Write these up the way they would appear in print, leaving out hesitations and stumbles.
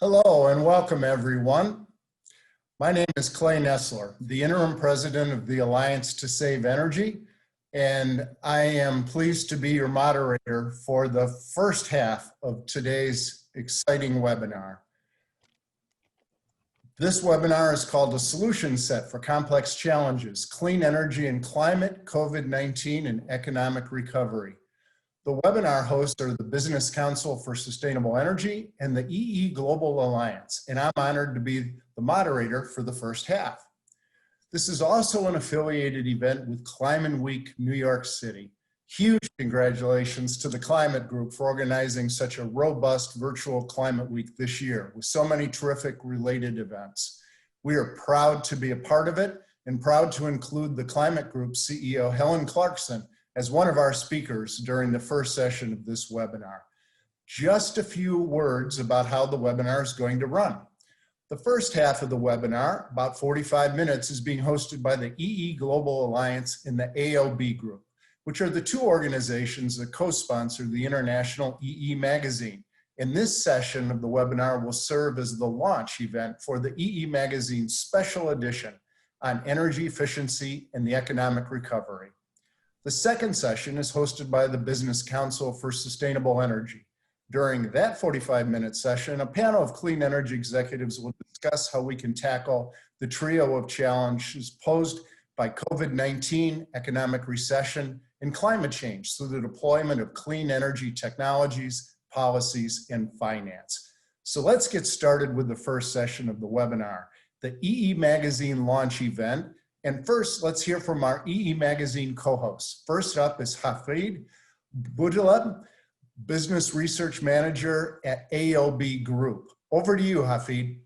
Hello and welcome everyone. My name is Clay Nessler, the interim president of the Alliance to Save Energy, and I am pleased to be your moderator for the first half of today's exciting webinar. This webinar is called A Solution Set for Complex Challenges, Clean Energy and Climate, COVID-19 and Economic Recovery. The webinar hosts are the Business Council for Sustainable Energy and the EE Global Alliance, and I'm honored to be the moderator for the first half. This is also an affiliated event with Climate Week New York City. Huge congratulations to the Climate Group for organizing such a robust virtual Climate Week this year with so many terrific related events. We are proud to be a part of it and proud to include the Climate Group CEO Helen Clarkson as one of our speakers during the first session of this webinar. Just a few words about how the webinar is going to run. The first half of the webinar, about 45 minutes, is being hosted by the EE Global Alliance and the AOB Group, which are the two organizations that co-sponsor the International EE Magazine. And this session of the webinar will serve as the launch event for the EE Magazine special edition on energy efficiency and the economic recovery. The second session is hosted by the Business Council for Sustainable Energy. During that 45-minute session, a panel of clean energy executives will discuss how we can tackle the trio of challenges posed by COVID-19, economic recession, and climate change through the deployment of clean energy technologies, policies, and finance. So let's get started with the first session of the webinar, the EE Magazine launch event. And first, let's hear from our EE Magazine co-hosts. First up is Hafid Boudaleb, Business Research Manager at AOB Group. Over to you, Hafid.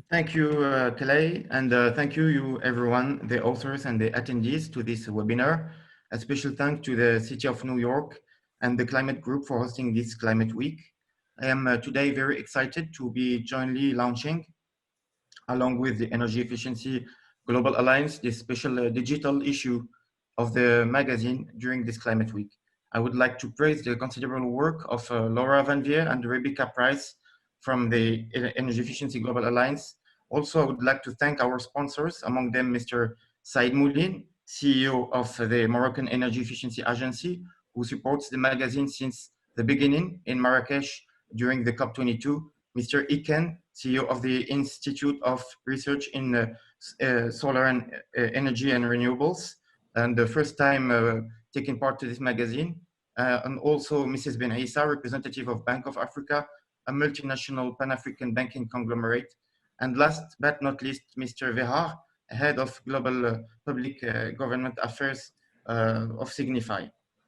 Thank you, Clay, and thank you everyone, the authors and the attendees to this webinar. A special thanks to the City of New York and the Climate Group for hosting this Climate Week. I am today very excited to be jointly launching, along with the Energy Efficiency Global Alliance, this special digital issue of the magazine during this Climate Week. I would like to praise the considerable work of Laura Van Veer and Rebecca Price from the Energy Efficiency Global Alliance. Also, I would like to thank our sponsors, among them Mr. Said Moulin, CEO of the Moroccan Energy Efficiency Agency, who supports the magazine since the beginning in Marrakesh during the COP22, Mr. Iken, CEO of the Institute of Research in Solar and Energy and Renewables, and the first time taking part to this magazine, and also Mrs. Ben Issa, representative of Bank of Africa, a multinational Pan-African banking conglomerate, and last but not least, Mr. Vehar, head of Global Public Government Affairs of Signify.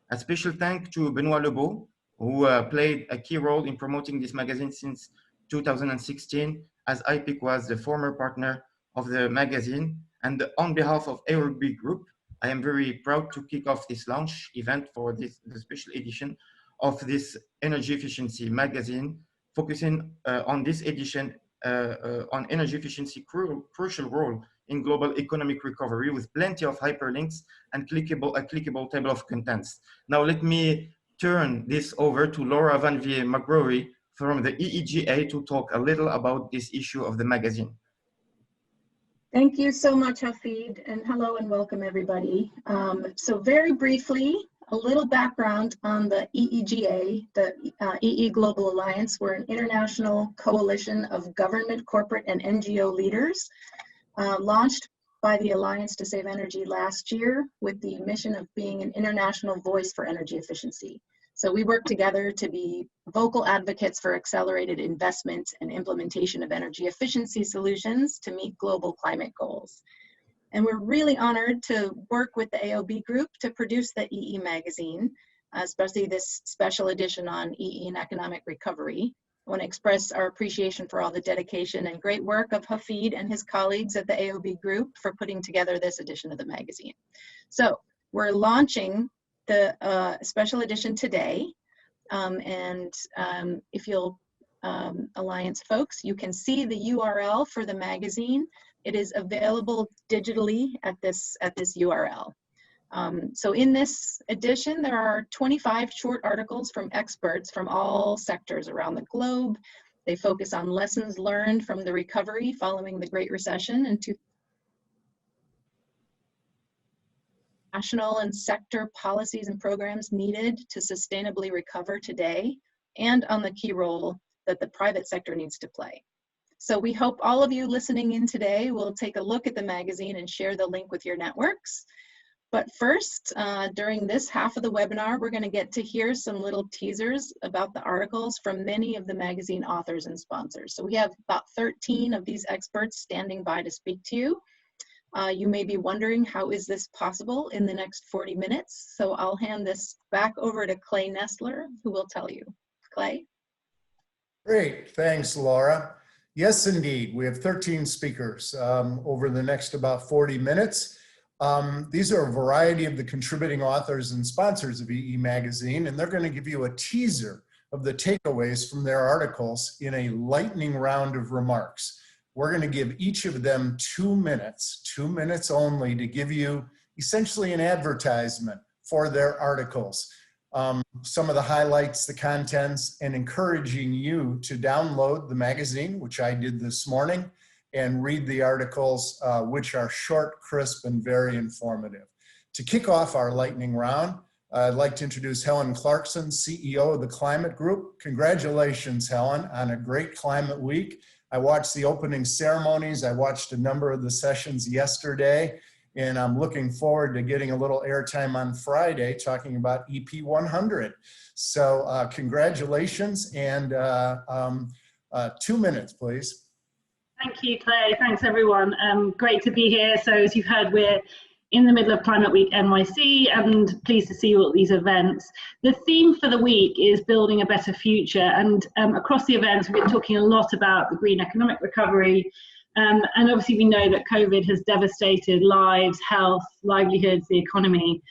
A special thank to Benoit Lebeau, who played a key role in promoting this magazine since 2016, as IPIC was the former partner of the magazine. And on behalf of AOB Group, I am very proud to kick off this launch event for the special edition of this Energy Efficiency magazine, focusing on this edition on energy efficiency crucial role in global economic recovery, with plenty of hyperlinks and a clickable table of contents. Now let me turn this over to Laura Van Veer McGrory from the EEGA to talk a little about this issue of the magazine. Thank you so much, Hafid, and hello and welcome everybody. So very briefly, a little background on the EEGA, the EE Global Alliance. We're an international coalition of government, corporate, and NGO leaders, launched by the Alliance to Save Energy last year with the mission of being an international voice for energy efficiency. So we work together to be vocal advocates for accelerated investment and implementation of energy efficiency solutions to meet global climate goals. And we're really honored to work with the AOB Group to produce the EE magazine, especially this special edition on EE and economic recovery. I want to express our appreciation for all the dedication and great work of Hafid and his colleagues at the AOB Group for putting together this edition of the magazine. So we're launching the special edition today, if you'll, Alliance folks, you can see the URL for the magazine. It is available digitally at this URL. So in this edition, there are 25 short articles from experts from all sectors around the globe, They focus on lessons learned from the recovery following the Great Recession and national and sector policies and programs needed to sustainably recover today, and on the key role that the private sector needs to play. So we hope all of you listening in today will take a look at the magazine and share the link with your networks. But first, during this half of the webinar, we're going to get to hear some little teasers about the articles from many of the magazine authors and sponsors. So we have about 13 of these experts standing by to speak to you. You may be wondering, how is this possible in the next 40 minutes? So I'll hand this back over to Clay Nestler, who will tell you. Clay? Great, thanks, Laura. Yes, indeed, we have 13 speakers over the next about 40 minutes. These are a variety of the contributing authors and sponsors of EE Magazine, and they're going to give you a teaser of the takeaways from their articles in a lightning round of remarks. We're going to give each of them 2 minutes only, to give you essentially an advertisement for their articles. Some of the highlights, the contents, and encouraging you to download the magazine, which I did this morning, and read the articles, which are short, crisp, and very informative. To kick off our lightning round, I'd like to introduce Helen Clarkson, CEO of the Climate Group. Congratulations, Helen, on a great climate week. I watched the opening ceremonies. I watched a number of the sessions yesterday, and I'm looking forward to getting a little airtime on Friday talking about EP 100. So congratulations, and 2 minutes, please. Thank you, Clay. Thanks, everyone. Great to be here. So as you've heard, we're in the middle of Climate Week NYC, and pleased to see you at these events. The theme for the week is building a better future, and across the events we've been talking a lot about the green economic recovery, and obviously we know that COVID has devastated lives, health, livelihoods, the economy.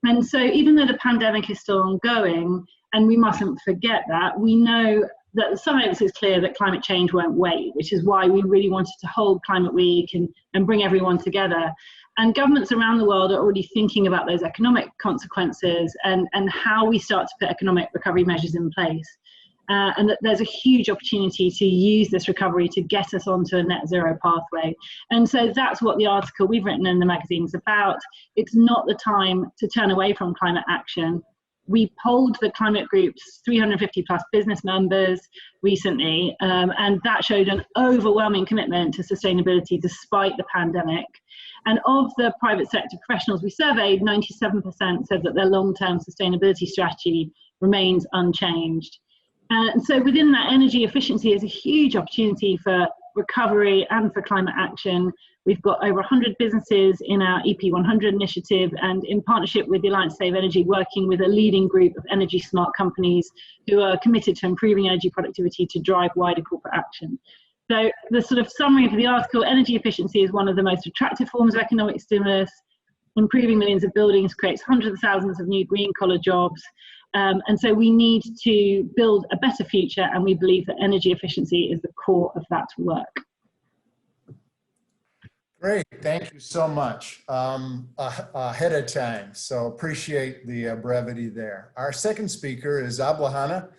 And so even though the pandemic is still ongoing, and we mustn't forget that, we know that some evidence is clear that climate change won't wait, which is why we really wanted to hold Climate Week and bring everyone together. And governments around the world are already thinking about those economic consequences and how we start to put economic recovery measures in place. And that there's a huge opportunity to use this recovery to get us onto a net zero pathway. And so that's what the article we've written in the magazine is about. It's not the time to turn away from climate action. We polled the Climate Group's 350 plus business members recently, and that showed an overwhelming commitment to sustainability despite the pandemic. And of the private sector professionals we surveyed, 97% said that their long-term sustainability strategy remains unchanged. And so within that, energy efficiency is a huge opportunity for recovery and for climate action. We've got over 100 businesses in our EP 100 initiative, and in partnership with the Alliance to Save Energy, working with a leading group of energy smart companies who are committed to improving energy productivity to drive wider corporate action. So the sort of summary of the article: energy efficiency is one of the most attractive forms of economic stimulus. Improving millions of buildings creates hundreds of thousands of new green collar jobs. And so we need to build a better future, and we believe that energy efficiency is the core of that work. Great, thank you so much. Ahead of time, so appreciate the brevity there. Our second speaker is Abla,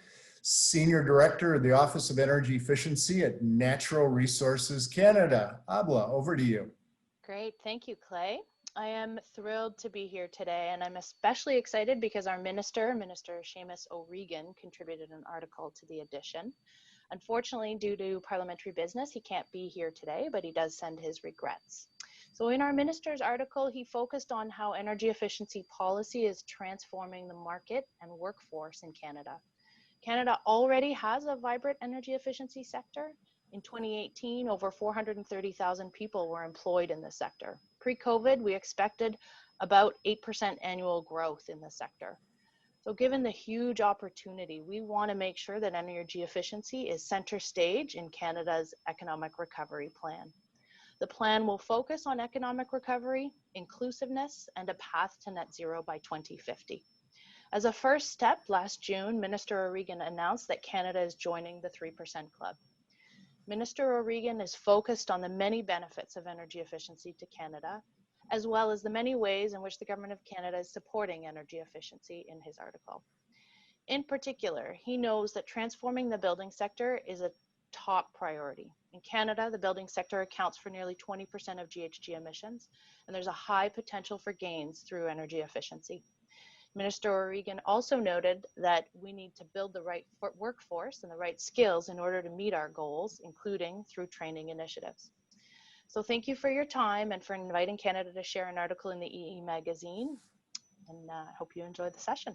Senior Director of the Office of Energy Efficiency at Natural Resources Canada. Abla, over to you. Great, thank you, Clay. I am thrilled to be here today, and I'm especially excited because our Minister Seamus O'Regan, contributed an article to the edition. Unfortunately, due to parliamentary business, he can't be here today, but he does send his regrets. So in our Minister's article, he focused on how energy efficiency policy is transforming the market and workforce in Canada. Canada already has a vibrant energy efficiency sector. In 2018, over 430,000 people were employed in the sector. Pre-COVID, we expected about 8% annual growth in the sector. So given the huge opportunity, we want to make sure that energy efficiency is center stage in Canada's economic recovery plan. The plan will focus on economic recovery, inclusiveness, and a path to net zero by 2050. As a first step, last June, Minister O'Regan announced that Canada is joining the 3% Club. Minister O'Regan is focused on the many benefits of energy efficiency to Canada, as well as the many ways in which the Government of Canada is supporting energy efficiency in his article. In particular, he knows that transforming the building sector is a top priority. In Canada, the building sector accounts for nearly 20% of GHG emissions, and there's a high potential for gains through energy efficiency. Minister O'Regan also noted that we need to build the right workforce and the right skills in order to meet our goals, including through training initiatives. So thank you for your time and for inviting Canada to share an article in the EE magazine, and I hope you enjoyed the session.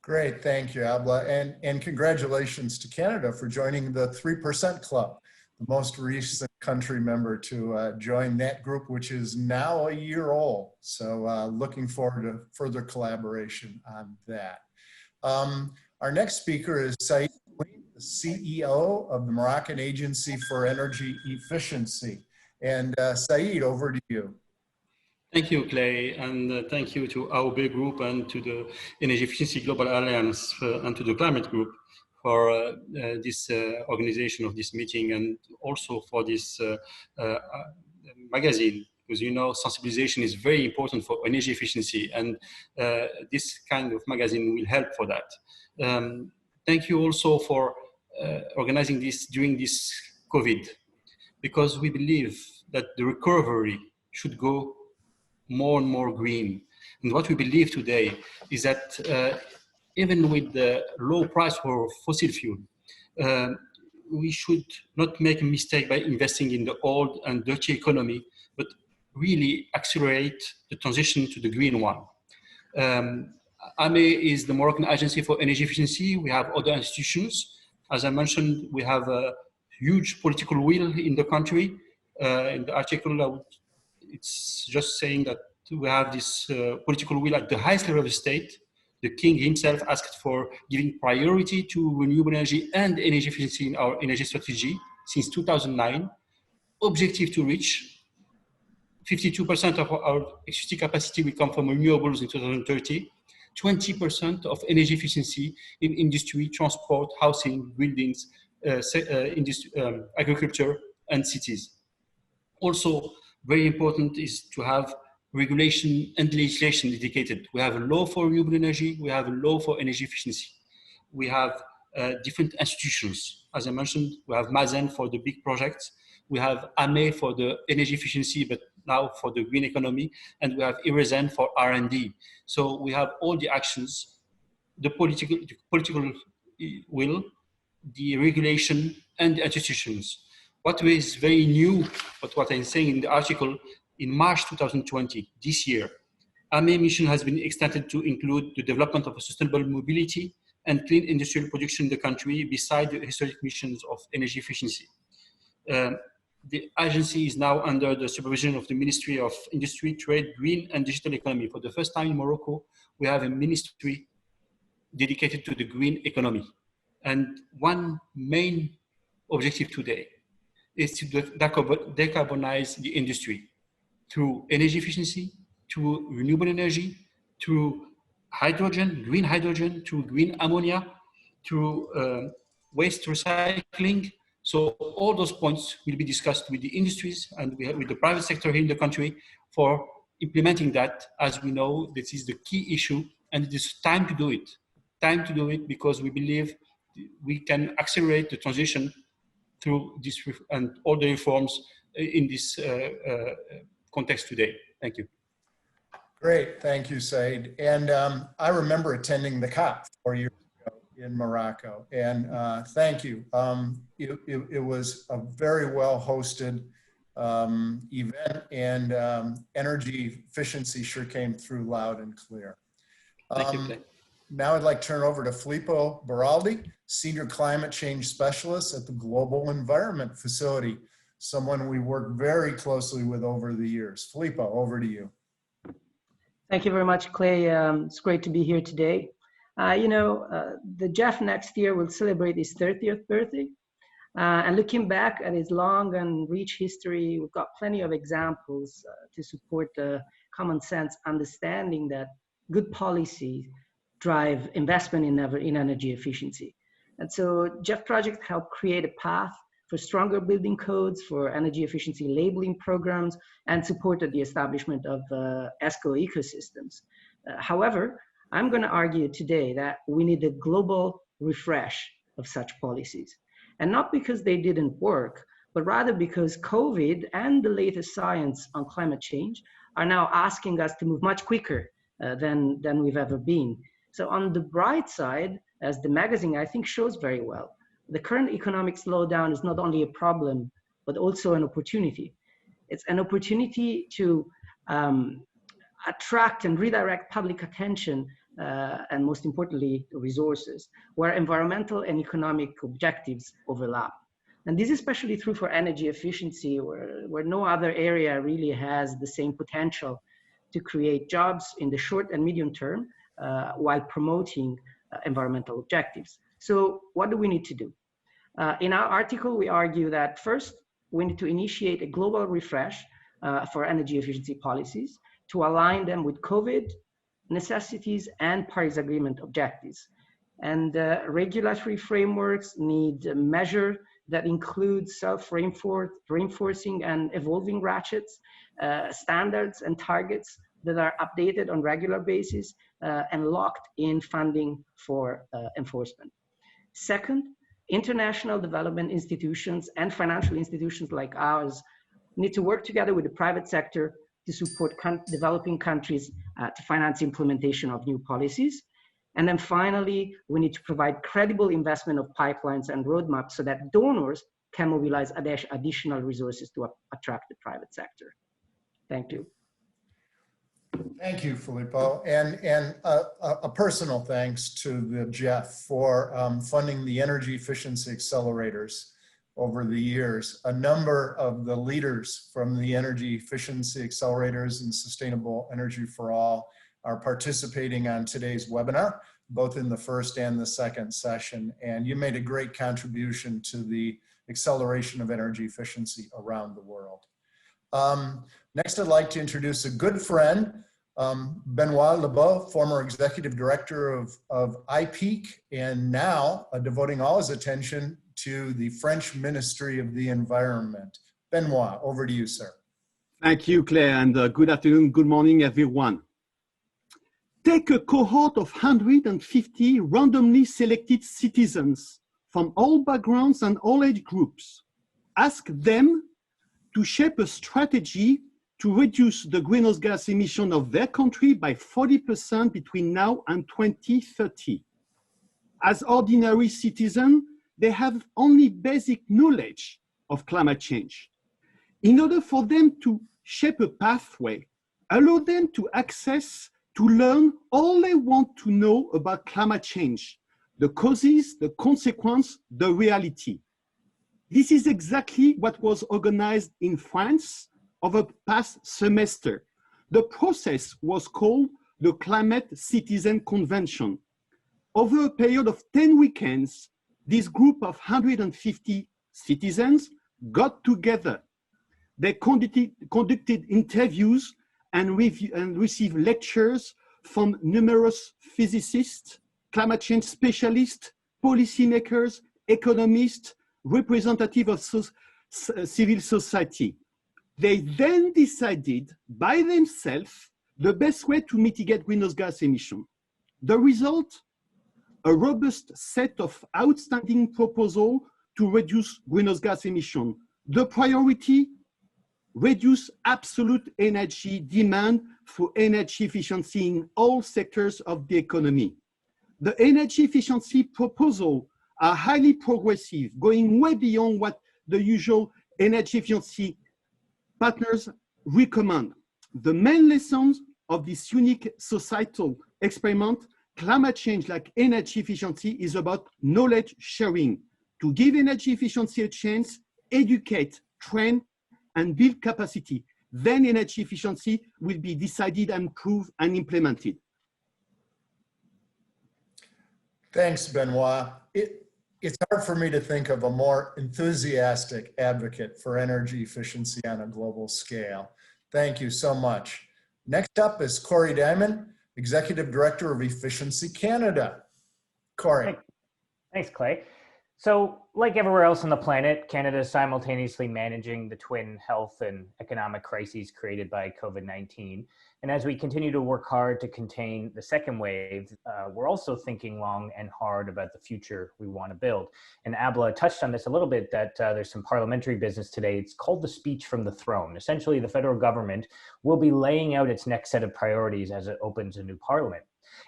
Great, thank you, Abla, and congratulations to Canada for joining the 3% Club, the most recent country member to join that group, which is now a year old. So looking forward to further collaboration on that. Our next speaker is Saeed, the CEO of the Moroccan Agency for Energy Efficiency. And Saeed, over to you. Thank you, Clay, and thank you to AOB Group and to the Energy Efficiency Global Alliance and to the Climate Group for this organization of this meeting, and also for this magazine, because you know sensibilization is very important for energy efficiency, and this kind of magazine will help for that. Thank you also for organizing this during this COVID, because we believe that the recovery should go more and more green. And what we believe today is that even with the low price for fossil fuel, we should not make a mistake by investing in the old and dirty economy, but really accelerate the transition to the green one. AME is the Moroccan Agency for Energy Efficiency. We have other institutions. As I mentioned, we have a huge political will in the country. In the article, it's just saying that we have this political will at the highest level of the state. The king himself asked for giving priority to renewable energy and energy efficiency in our energy strategy since 2009. Objective to reach 52% of our electricity capacity will come from renewables in 2030. 20% of energy efficiency in industry, transport, housing, buildings, agriculture, and cities. Also, very important is to have regulation and legislation dedicated. We have a law for renewable energy, we have a law for energy efficiency. We have different institutions. As I mentioned, we have Mazen for the big projects, we have AME for the energy efficiency, but now for the green economy, and we have IRESEN for R&D. So we have all the actions, the political will, the regulation, and the institutions. What is very new, but what I'm saying in the article, in March 2020, this year, AME mission has been extended to include the development of a sustainable mobility and clean industrial production in the country, beside the historic missions of energy efficiency. The agency is now under the supervision of the Ministry of Industry, Trade, Green and Digital Economy. For the first time in Morocco, we have a ministry dedicated to the green economy. And one main objective today is to decarbonize the industry through energy efficiency, through renewable energy, through hydrogen, through green ammonia, through waste recycling. So all those points will be discussed with the industries and with the private sector here in the country for implementing that. As we know, this is the key issue, and it is time to do it. Time to do it, because we believe we can accelerate the transition through this and all the reforms in this context today. Thank you. Great, thank you, Saeed. And I remember attending the COP 4 years ago in Morocco, and thank you. It was a very well hosted event, and energy efficiency sure came through loud and clear. Thank you, Clay. Now I'd like to turn over to Filippo Beraldi, Senior Climate Change Specialist at the Global Environment Facility, someone we work very closely with over the years. Filippo, over to you. Thank you very much, Clay. It's great to be here today. The GEF next year will celebrate his 30th birthday. And looking back at his long and rich history, we've got plenty of examples to support the common sense understanding that good policy drive investment in energy efficiency. And so GEF project helped create a path for stronger building codes, for energy efficiency labeling programs, and supported the establishment of ESCO ecosystems. However, I'm going to argue today that we need a global refresh of such policies. And not because they didn't work, but rather because COVID and the latest science on climate change are now asking us to move much quicker than we've ever been. So on the bright side, as the magazine I think shows very well, the current economic slowdown is not only a problem, but also an opportunity. It's an opportunity to attract and redirect public attention and most importantly, resources, where environmental and economic objectives overlap. And this is especially true for energy efficiency, where no other area really has the same potential to create jobs in the short and medium term while promoting environmental objectives. So what do we need to do? In our article, we argue that first, we need to initiate a global refresh for energy efficiency policies to align them with COVID necessities and Paris Agreement objectives. And regulatory frameworks need a measure that includes self-reinforcing and evolving ratchets, standards and targets that are updated on regular basis and locked in funding for enforcement. Second, international development institutions and financial institutions like ours need to work together with the private sector to support developing countries to finance implementation of new policies. And then finally, we need to provide credible investment of pipelines and roadmaps so that donors can mobilize additional resources to attract the private sector. Thank you. Thank you, Filippo. And a personal thanks to the Jeff for funding the energy efficiency accelerators over the years. A number of the leaders from the energy efficiency accelerators and Sustainable Energy for All are participating on today's webinar, both in the first and the second session. And you made a great contribution to the acceleration of energy efficiency around the world. Next, I'd like to introduce a good friend, Benoit Lebeau, former executive director of IPEC, and now devoting all his attention to the French Ministry of the Environment. Benoit, over to you, sir. Thank you, Claire, and good afternoon, good morning, everyone. Take a cohort of 150 randomly selected citizens from all backgrounds and all age groups. Ask them to shape a strategy to reduce the greenhouse gas emission of their country by 40% between now and 2030. As ordinary citizens, they have only basic knowledge of climate change. In order for them to shape a pathway, allow them to access, to learn all they want to know about climate change, the causes, the consequence, the reality. This is exactly what was organized in France over the past semester. The process was called the Climate Citizen Convention. Over a period of 10 weekends, this group of 150 citizens got together. They conducted interviews and received lectures from numerous physicists, climate change specialists, policymakers, economists, representatives of civil society. They then decided by themselves the best way to mitigate greenhouse gas emission. The result? A robust set of outstanding proposals to reduce greenhouse gas emission. The priority? Reduce absolute energy demand through energy efficiency in all sectors of the economy. The energy efficiency proposals are highly progressive, going way beyond what the usual energy efficiency partners recommend. The main lessons of this unique societal experiment, climate change like energy efficiency, is about knowledge sharing. To give energy efficiency a chance, educate, train, and build capacity. Then energy efficiency will be decided and proved and implemented. Thanks, Benoit. It's hard for me to think of a more enthusiastic advocate for energy efficiency on a global scale. Thank you so much. Next up is Corey Diamond, Executive Director of Efficiency Canada. Corey. Thanks, Clay. So, like everywhere else on the planet, Canada is simultaneously managing the twin health and economic crises created by COVID-19. And as we continue to work hard to contain the second wave, we're also thinking long and hard about the future we want to build. And Abla touched on this a little bit, that there's some parliamentary business today. It's called the Speech from the Throne. Essentially, the federal government will be laying out its next set of priorities as it opens a new parliament.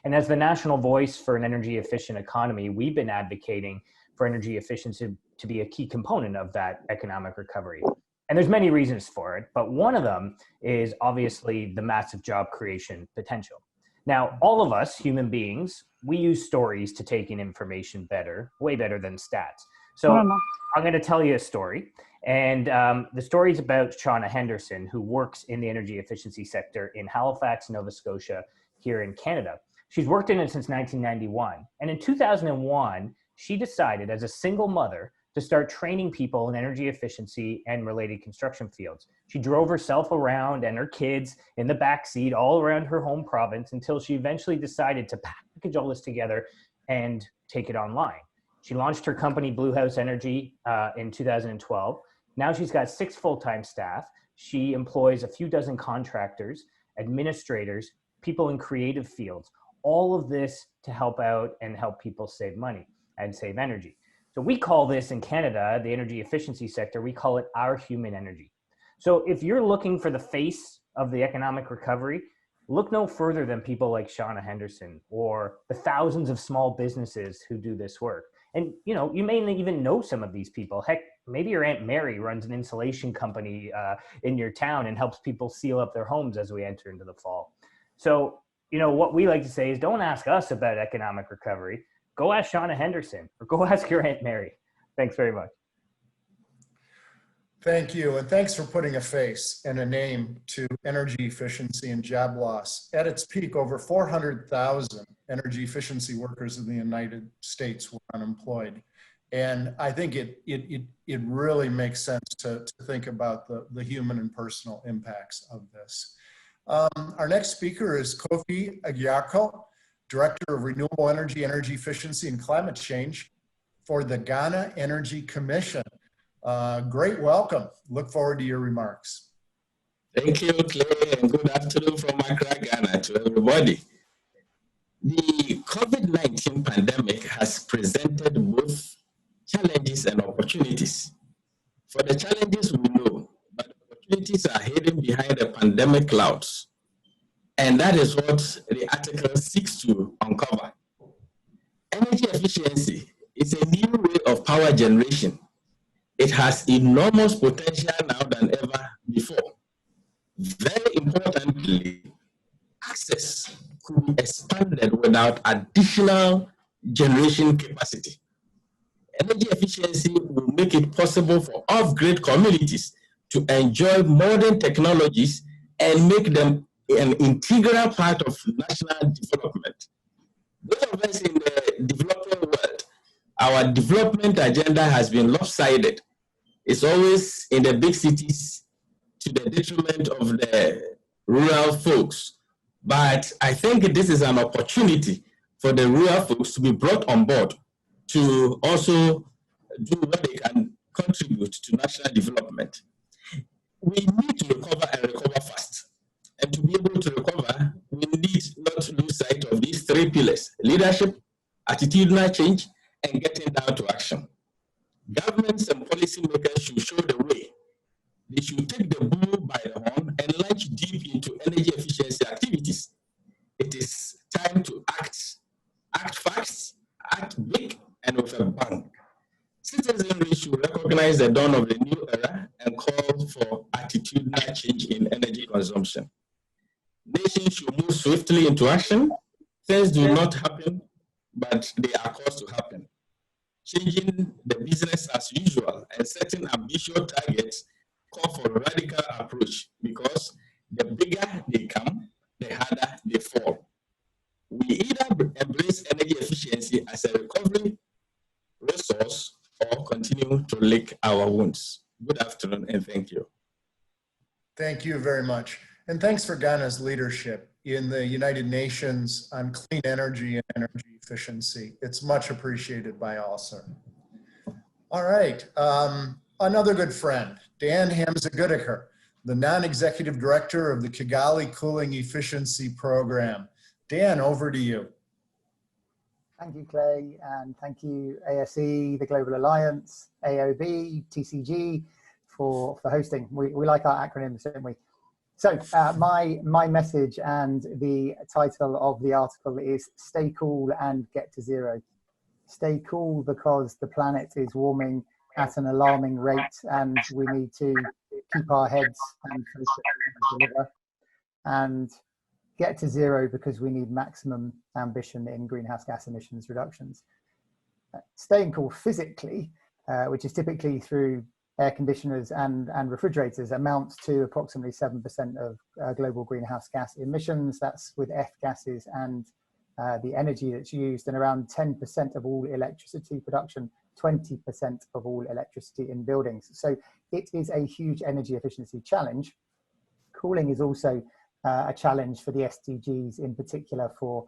And as the national voice for an energy efficient economy, we've been advocating for energy efficiency to be a key component of that economic recovery. And there's many reasons for it, but one of them is obviously the massive job creation potential. Now, all of us human beings, we use stories to take in information better, way better than stats. So I'm going to tell you a story. And the story is about Shauna Henderson, who works in the energy efficiency sector in Halifax, Nova Scotia, here in Canada. She's worked in it since 1991. And in 2001, she decided as a single mother to start training people in energy efficiency and related construction fields. She drove herself around and her kids in the backseat all around her home province until she eventually decided to package all this together and take it online. She launched her company, Blue House Energy, in 2012. Now she's got 6 full-time staff. She employs a few dozen contractors, administrators, people in creative fields, all of this to help out and help people save money and save energy. So we call this in Canada, the energy efficiency sector, we call it our human energy. So if you're looking for the face of the economic recovery, look no further than people like Shauna Henderson or the thousands of small businesses who do this work. And you know, you may even know some of these people. Heck, maybe your Aunt Mary runs an insulation company in your town and helps people seal up their homes as we enter into the fall. So, you know, what we like to say is don't ask us about economic recovery. Go ask Shauna Henderson or go ask your Aunt Mary. Thanks very much. Thank you, and thanks for putting a face and a name to energy efficiency and job loss. At its peak, over 400,000 energy efficiency workers in the United States were unemployed. And I think it really makes sense to think about the human and personal impacts of this. Our next speaker is Kofi Agyako, Director of Renewable Energy, Energy Efficiency, and Climate Change for the Ghana Energy Commission. Great welcome. Look forward to your remarks. Thank you, Clay, and good afternoon from Accra, Ghana to everybody. The COVID-19 pandemic has presented both challenges and opportunities. For the challenges we know, but opportunities are hidden behind the pandemic clouds. And that is what the article seeks to uncover. Energy efficiency is a new way of power generation. It has enormous potential now than ever before. Very importantly, access could be expanded without additional generation capacity. Energy efficiency will make it possible for off-grid communities to enjoy modern technologies and make them an integral part of national development. Those of us in the developing world, our development agenda has been lopsided. It's always in the big cities to the detriment of the rural folks. But I think this is an opportunity for the rural folks to be brought on board to also do what they can contribute to national development. We need to recover and recover fast. And to be able to recover, we need not to lose sight of these 3 pillars: leadership, attitudinal change, and getting down to action. Governments and policymakers should show the way. They should take the bull by the horn and launch deep into energy efficiency activities. It is time to act fast, act big, and with a bang. Citizenry should recognize the dawn of the new era and call for attitudinal change in energy consumption. Nations should move swiftly into action. Things do not happen, but they are caused to happen. Changing the business as usual and setting ambitious targets call for a radical approach, because the bigger they come, the harder they fall. We either embrace energy efficiency as a recovery resource or continue to lick our wounds. Good afternoon and thank you. Thank you very much. And thanks for Ghana's leadership in the United Nations on clean energy and energy efficiency. It's much appreciated by all, sir. All right. Another good friend, Dan Hamza, the non-executive director of the Kigali Cooling Efficiency Program. Dan, over to you. Thank you, Clay, and thank you, ASE, the Global Alliance, AOB, TCG, for hosting. We like our acronyms, don't we? So my message and the title of the article is Stay Cool and Get to Zero. Stay cool because the planet is warming at an alarming rate and we need to keep our heads and focus and deliver. And get to zero because we need maximum ambition in greenhouse gas emissions reductions. Staying cool physically, which is typically through air conditioners and refrigerators, amounts to approximately 7% of global greenhouse gas emissions. That's with F gases and the energy that's used, and around 10% of all electricity production, 20% of all electricity in buildings. So it is a huge energy efficiency challenge. Cooling is also a challenge for the SDGs, in particular for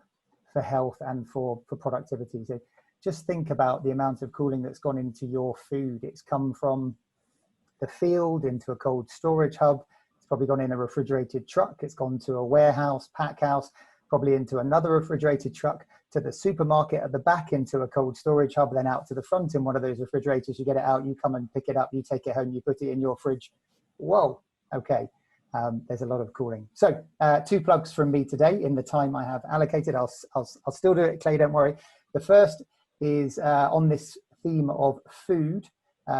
health and for productivity. So just think about the amount of cooling that's gone into your food. It's come from the field into a cold storage hub. It's probably gone in a refrigerated truck. It's gone to a warehouse, pack house, probably into another refrigerated truck, to the supermarket at the back, into a cold storage hub, then out to the front in one of those refrigerators. You get it out, you come and pick it up, you take it home, you put it in your fridge. Whoa, okay. There's a lot of cooling. So 2 plugs from me today in the time I have allocated. I'll still do it, Clay, don't worry. The first is on this theme of food.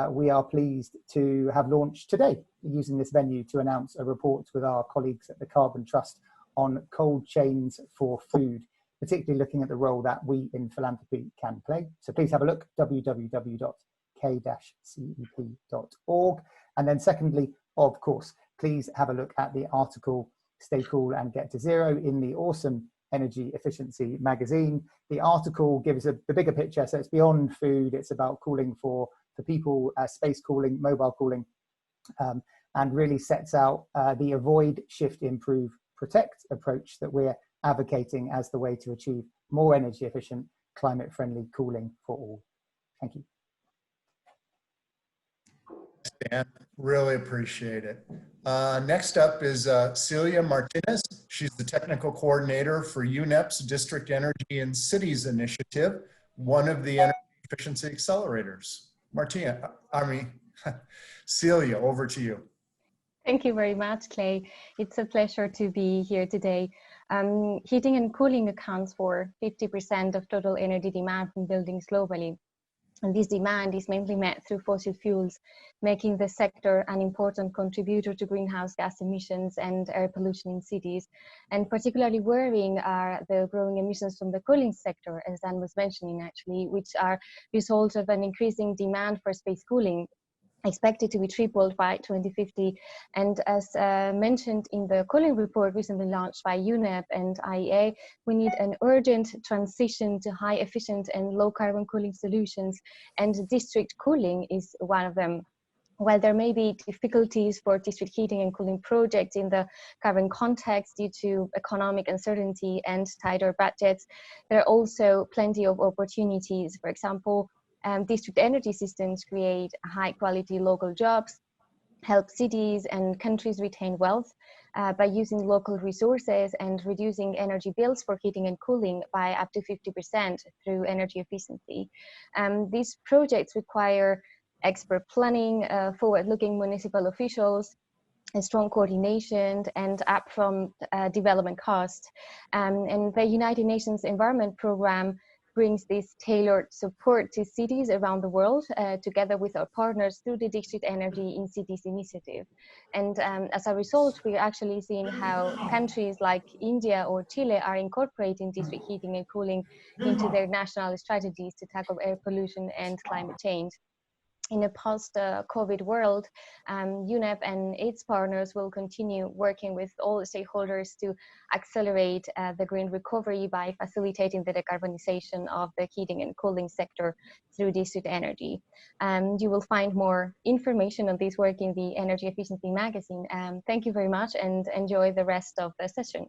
We are pleased to have launched today, using this venue to announce a report with our colleagues at the Carbon Trust on cold chains for food, particularly looking at the role that we in philanthropy can play. So please have a look, www.k-cep.org. And then secondly, of course, please have a look at the article, Stay Cool and Get to Zero, in the awesome Energy Efficiency magazine. The article gives the bigger picture, so it's beyond food, it's about cooling for people, space cooling, mobile cooling, and really sets out the avoid, shift, improve, protect approach that we're advocating as the way to achieve more energy efficient, climate friendly cooling for all. Thank you. Dan, really appreciate it. Next up is Celia Martinez. She's the technical coordinator for UNEP's District Energy and Cities Initiative, one of the energy efficiency accelerators. Celia, over to you. Thank you very much, Clay. It's a pleasure to be here today. Heating and cooling accounts for 50% of total energy demand from buildings globally. And this demand is mainly met through fossil fuels, making the sector an important contributor to greenhouse gas emissions and air pollution in cities. And particularly worrying are the growing emissions from the cooling sector, as Dan was mentioning actually, which are the result of an increasing demand for space cooling, expected to be tripled by 2050. And as mentioned in the cooling report recently launched by UNEP and IEA, we need an urgent transition to high efficient and low carbon cooling solutions, and district cooling is one of them. While there may be difficulties for district heating and cooling projects in the current context due to economic uncertainty and tighter budgets, there are also plenty of opportunities. For example, district energy systems create high quality local jobs, help cities and countries retain wealth by using local resources and reducing energy bills for heating and cooling by up to 50% through energy efficiency. These projects require expert planning, forward-looking municipal officials, and strong coordination and upfront development costs. And the United Nations Environment Programme brings this tailored support to cities around the world, together with our partners through the District Energy in Cities initiative. And as a result, we're actually seeing how countries like India or Chile are incorporating district heating and cooling into their national strategies to tackle air pollution and climate change. In a post-COVID world, UNEP and its partners will continue working with all stakeholders to accelerate the green recovery by facilitating the decarbonization of the heating and cooling sector through district energy. You will find more information on this work in the Energy Efficiency magazine. Thank you very much and enjoy the rest of the session.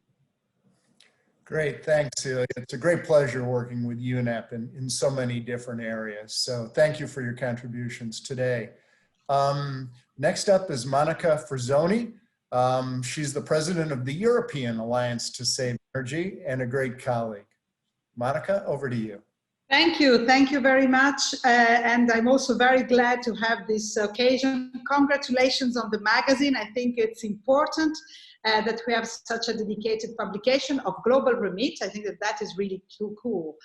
Great, thanks, Celia. It's a great pleasure working with UNEP in so many different areas. So thank you for your contributions today. Next up is Monica Frazzoni. She's the president of the European Alliance to Save Energy and a great colleague. Monica, over to you. Thank you very much. And I'm also very glad to have this occasion. Congratulations on the magazine. I think it's important that we have such a dedicated publication of global remit. I think that is really too cool.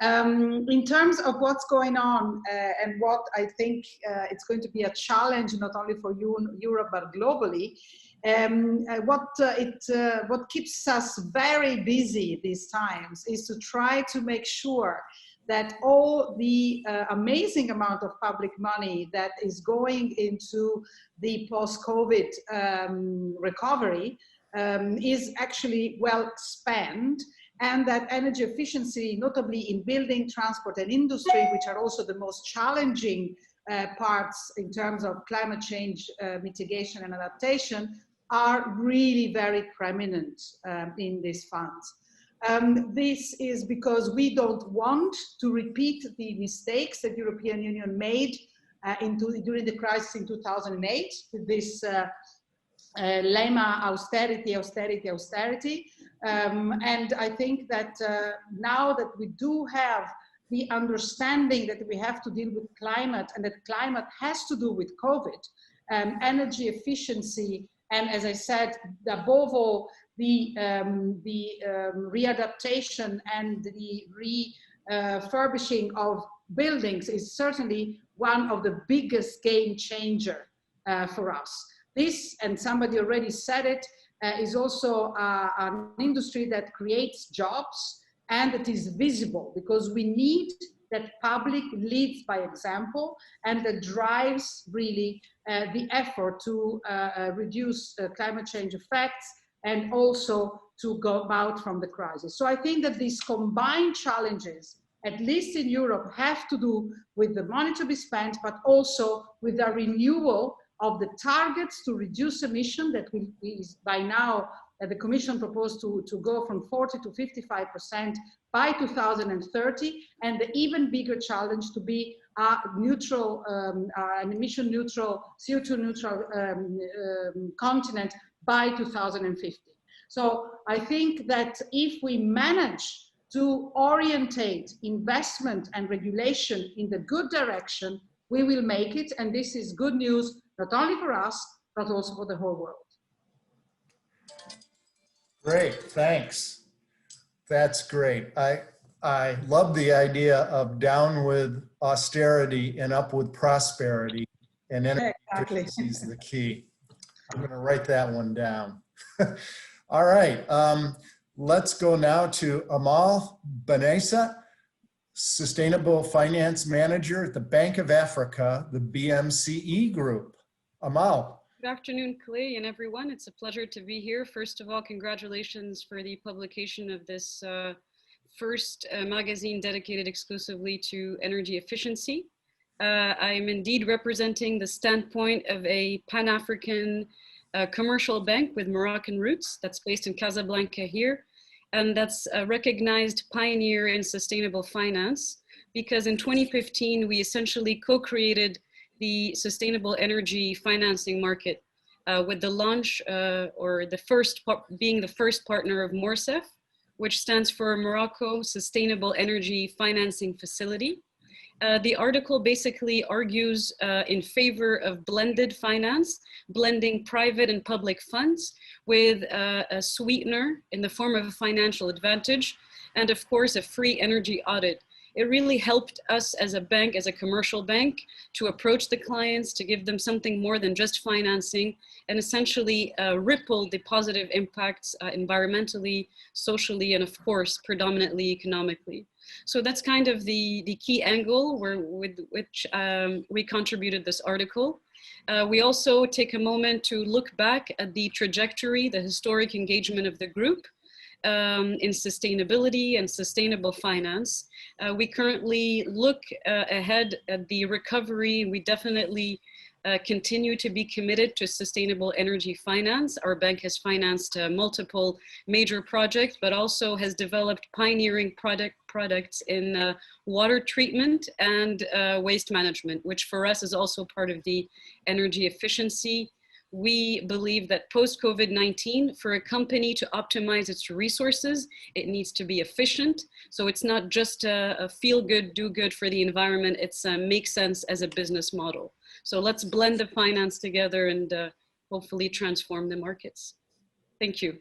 In terms of what's going on and what I think it's going to be a challenge, not only for Europe, but globally, what keeps us very busy these times is to try to make sure that all the amazing amount of public money that is going into the post-COVID recovery is actually well spent, and that energy efficiency, notably in building, transport and industry, which are also the most challenging parts in terms of climate change mitigation and adaptation, are really very prominent in these funds. This is because we don't want to repeat the mistakes that the European Union made during the crisis in 2008 with this lemma austerity, austerity, austerity. And I think that now that we do have the understanding that we have to deal with climate and that climate has to do with COVID, energy efficiency, and as I said, above all, the readaptation and the refurbishing of buildings is certainly one of the biggest game changer for us. This, and somebody already said it, is also an industry that creates jobs and it is visible, because we need that public leads by example and that drives really the effort to reduce climate change effects and also to go out from the crisis. So I think that these combined challenges, at least in Europe, have to do with the money to be spent, but also with the renewal of the targets to reduce emission that will be by now, the Commission proposed to go from 40 to 55% by 2030, and the even bigger challenge to be a neutral, an emission neutral, CO2 neutral continent by 2050. So I think that if we manage to orientate investment and regulation in the good direction, we will make it, and this is good news, not only for us, but also for the whole world. Great, thanks. That's great. I love the idea of down with austerity and up with prosperity, and energy efficiency is the key. I'm going to write that one down. All right, let's go now to Amal Bennesa, Sustainable Finance Manager at the Bank of Africa, the BMCE Group. Amal. Good afternoon, Clay and everyone. It's a pleasure to be here. First of all, congratulations for the publication of this first magazine dedicated exclusively to energy efficiency. I'm indeed representing the standpoint of a Pan-African commercial bank with Moroccan roots that's based in Casablanca here, and that's a recognized pioneer in sustainable finance, because in 2015, we essentially co-created the sustainable energy financing market with the launch or the first being the first partner of MORSEF, which stands for Morocco Sustainable Energy Financing Facility. The article basically argues in favor of blended finance, blending private and public funds with a sweetener in the form of a financial advantage, and of course a free energy audit. It really helped us as a bank, as a commercial bank, to approach the clients, to give them something more than just financing, and essentially ripple the positive impacts environmentally, socially, and of course, predominantly economically. So that's kind of the key angle with which we contributed this article. We also take a moment to look back at the trajectory, the historic engagement of the group in sustainability and sustainable finance. We currently look ahead at the recovery. We definitely continue to be committed to sustainable energy finance. Our bank has financed multiple major projects, but also has developed pioneering products in water treatment and waste management, which for us is also part of the energy efficiency. We believe that post-COVID-19, for a company to optimize its resources, it needs to be efficient. So it's not just a feel good, do good for the environment, it's makes sense as a business model. So let's blend the finance together and hopefully transform the markets. Thank you.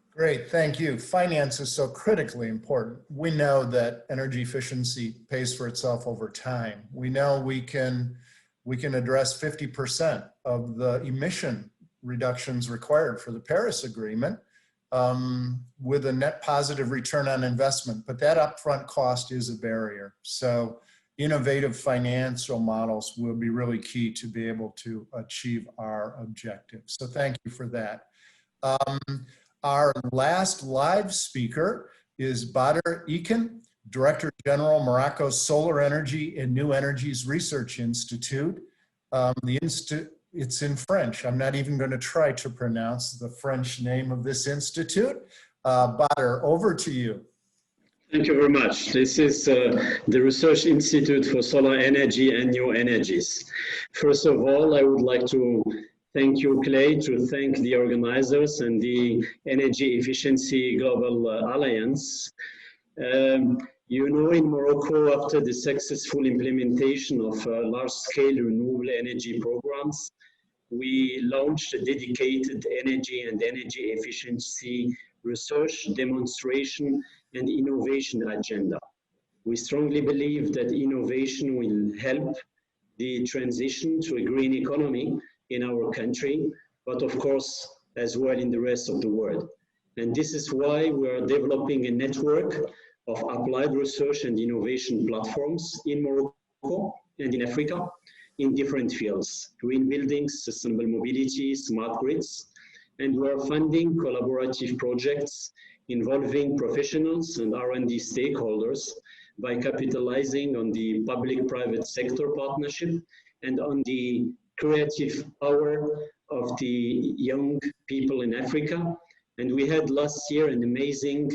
Great, thank you. Finance is so critically important. We know that energy efficiency pays for itself over time. We know we can address 50% of the emission reductions required for the Paris Agreement with a net positive return on investment, but that upfront cost is a barrier. So innovative financial models will be really key to be able to achieve our objectives. So thank you for that. Our last live speaker is Badr Egon, Director General, Morocco's Solar Energy and New Energies Research Institute. It's in French. I'm not even going to try to pronounce the French name of this institute. Badr, over to you. Thank you very much. This is the Research Institute for Solar Energy and New Energies. First of all, I would like to thank you, Clay, to thank the organizers and the Energy Efficiency Global Alliance. You know, in Morocco, after the successful implementation of large-scale renewable energy programs, we launched a dedicated energy and energy efficiency research, demonstration, and innovation agenda. We strongly believe that innovation will help the transition to a green economy in our country, but of course, as well in the rest of the world. And this is why we are developing a network of applied research and innovation platforms in Morocco and in Africa in different fields: green buildings, sustainable mobility, smart grids. And we are funding collaborative projects involving professionals and R&D stakeholders by capitalizing on the public-private sector partnership and on the creative power of the young people in Africa. And we had last year an amazing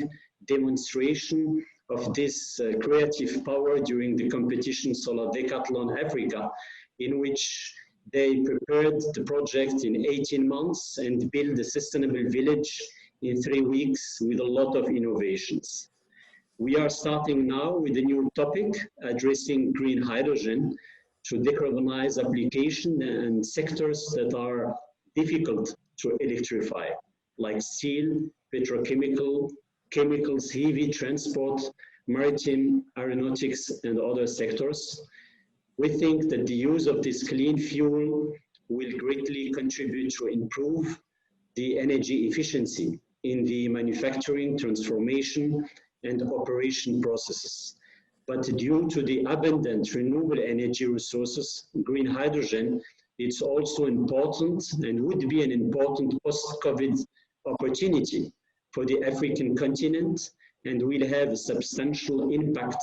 demonstration of this creative power during the competition Solar Decathlon Africa, in which they prepared the project in 18 months and built a sustainable village in 3 weeks with a lot of innovations. We are starting now with a new topic addressing green hydrogen to decarbonize application and sectors that are difficult to electrify, like steel, petrochemical, chemicals, heavy transport, maritime, aeronautics, and other sectors. We think that the use of this clean fuel will greatly contribute to improve the energy efficiency in the manufacturing, transformation, and operation processes. But due to the abundant renewable energy resources, green hydrogen, it's also important and would be an important post-COVID opportunity for the African continent, and will have a substantial impact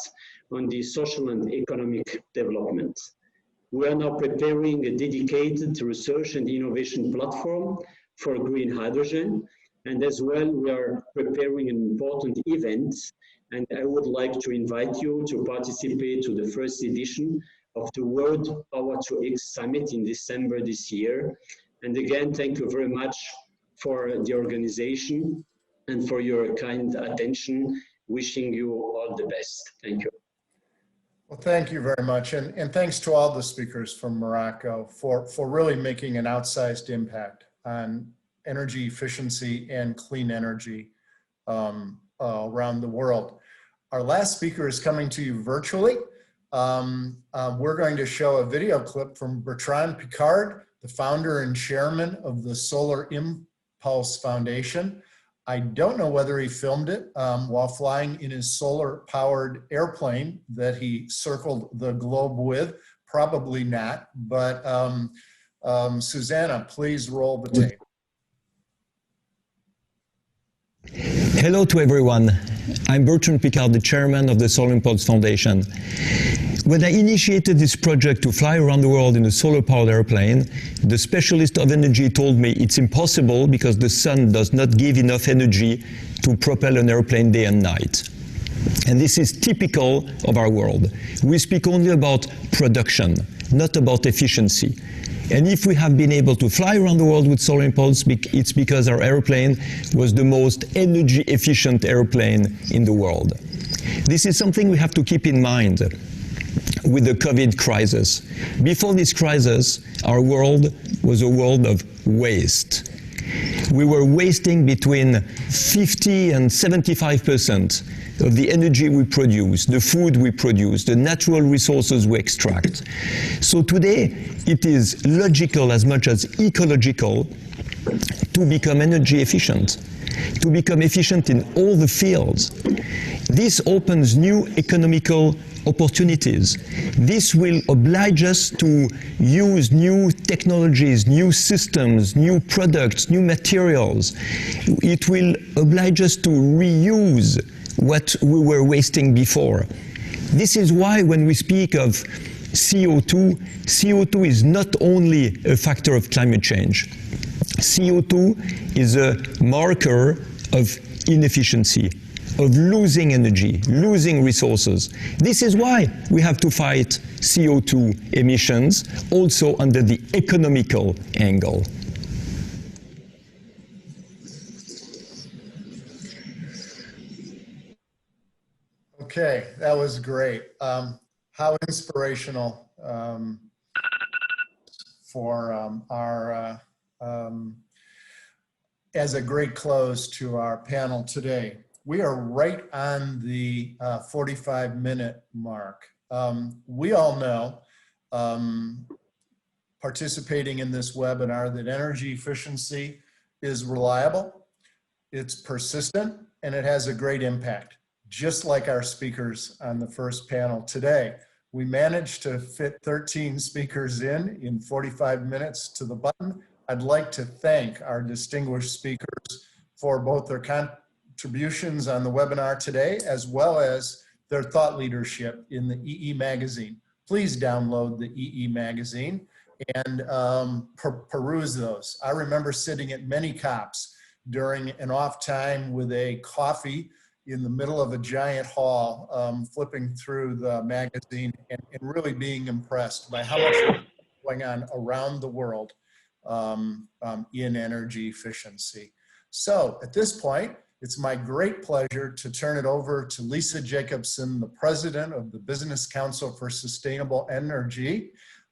on the social and economic development. We are now preparing a dedicated research and innovation platform for green hydrogen, and as well we are preparing an important event, and I would like to invite you to participate to the first edition of the World Power to X Summit in December this year. And again, thank you very much for the organization and for your kind attention. Wishing you all the best. Thank you. Well, thank you very much. And thanks to all the speakers from Morocco for really making an outsized impact on energy efficiency and clean energy around the world. Our last speaker is coming to you virtually. We're going to show a video clip from Bertrand Piccard, the founder and chairman of the Solar Impulse Foundation. I don't know whether he filmed it while flying in his solar-powered airplane that he circled the globe with. Probably not, but Susanna, please roll the tape. Hello to everyone. I'm Bertrand Piccard, the chairman of the Solar Impulse Foundation. When I initiated this project to fly around the world in a solar-powered airplane, the specialist of energy told me it's impossible because the sun does not give enough energy to propel an airplane day and night. And this is typical of our world. We speak only about production, not about efficiency. And if we have been able to fly around the world with solar impulse, it's because our airplane was the most energy efficient airplane in the world. This is something we have to keep in mind with the COVID crisis. Before this crisis, our world was a world of waste. We were wasting between 50 and 75% of the energy we produce, the food we produce, the natural resources we extract. So today, it is logical as much as ecological to become energy efficient, to become efficient in all the fields. This opens new economical opportunities. This will oblige us to use new technologies, new systems, new products, new materials. It will oblige us to reuse what we were wasting before. This is why when we speak of CO2, CO2 is not only a factor of climate change. CO2 is a marker of inefficiency, of losing energy, losing resources. This is why we have to fight CO2 emissions, also under the economical angle. Okay, that was great. How inspirational for our, as a great close to our panel today. We are right on the 45-minute mark. We all know, participating in this webinar, that energy efficiency is reliable, it's persistent, and it has a great impact. Just like our speakers on the first panel today. We managed to fit 13 speakers in 45 minutes to the button. I'd like to thank our distinguished speakers for both their contributions on the webinar today, as well as their thought leadership in the EE magazine. Please download the EE magazine and peruse those. I remember sitting at many COPs during an off time with a coffee in the middle of a giant hall, flipping through the magazine and really being impressed by how much is going on around the world in energy efficiency. So at this point, it's my great pleasure to turn it over to Lisa Jacobson, the president of the Business Council for Sustainable Energy,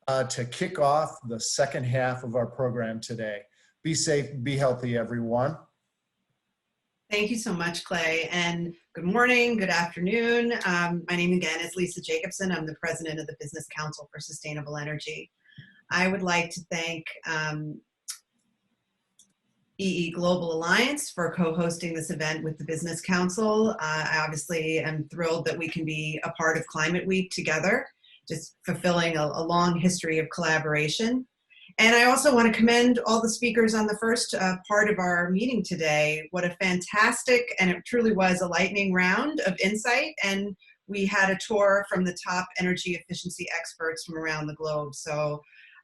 to kick off the second half of our program today. Be safe, be healthy, everyone. Thank you so much, Clay, and good morning, good afternoon. My name again is Lisa Jacobson. I'm the president of the Business Council for Sustainable Energy. I would like to thank EE Global Alliance for co-hosting this event with the Business Council. I obviously am thrilled that we can be a part of Climate Week together, just fulfilling a long history of collaboration. And I also want to commend all the speakers on the first part of our meeting today. What a fantastic, and it truly was a lightning round of insight. And we had a tour from the top energy efficiency experts from around the globe. So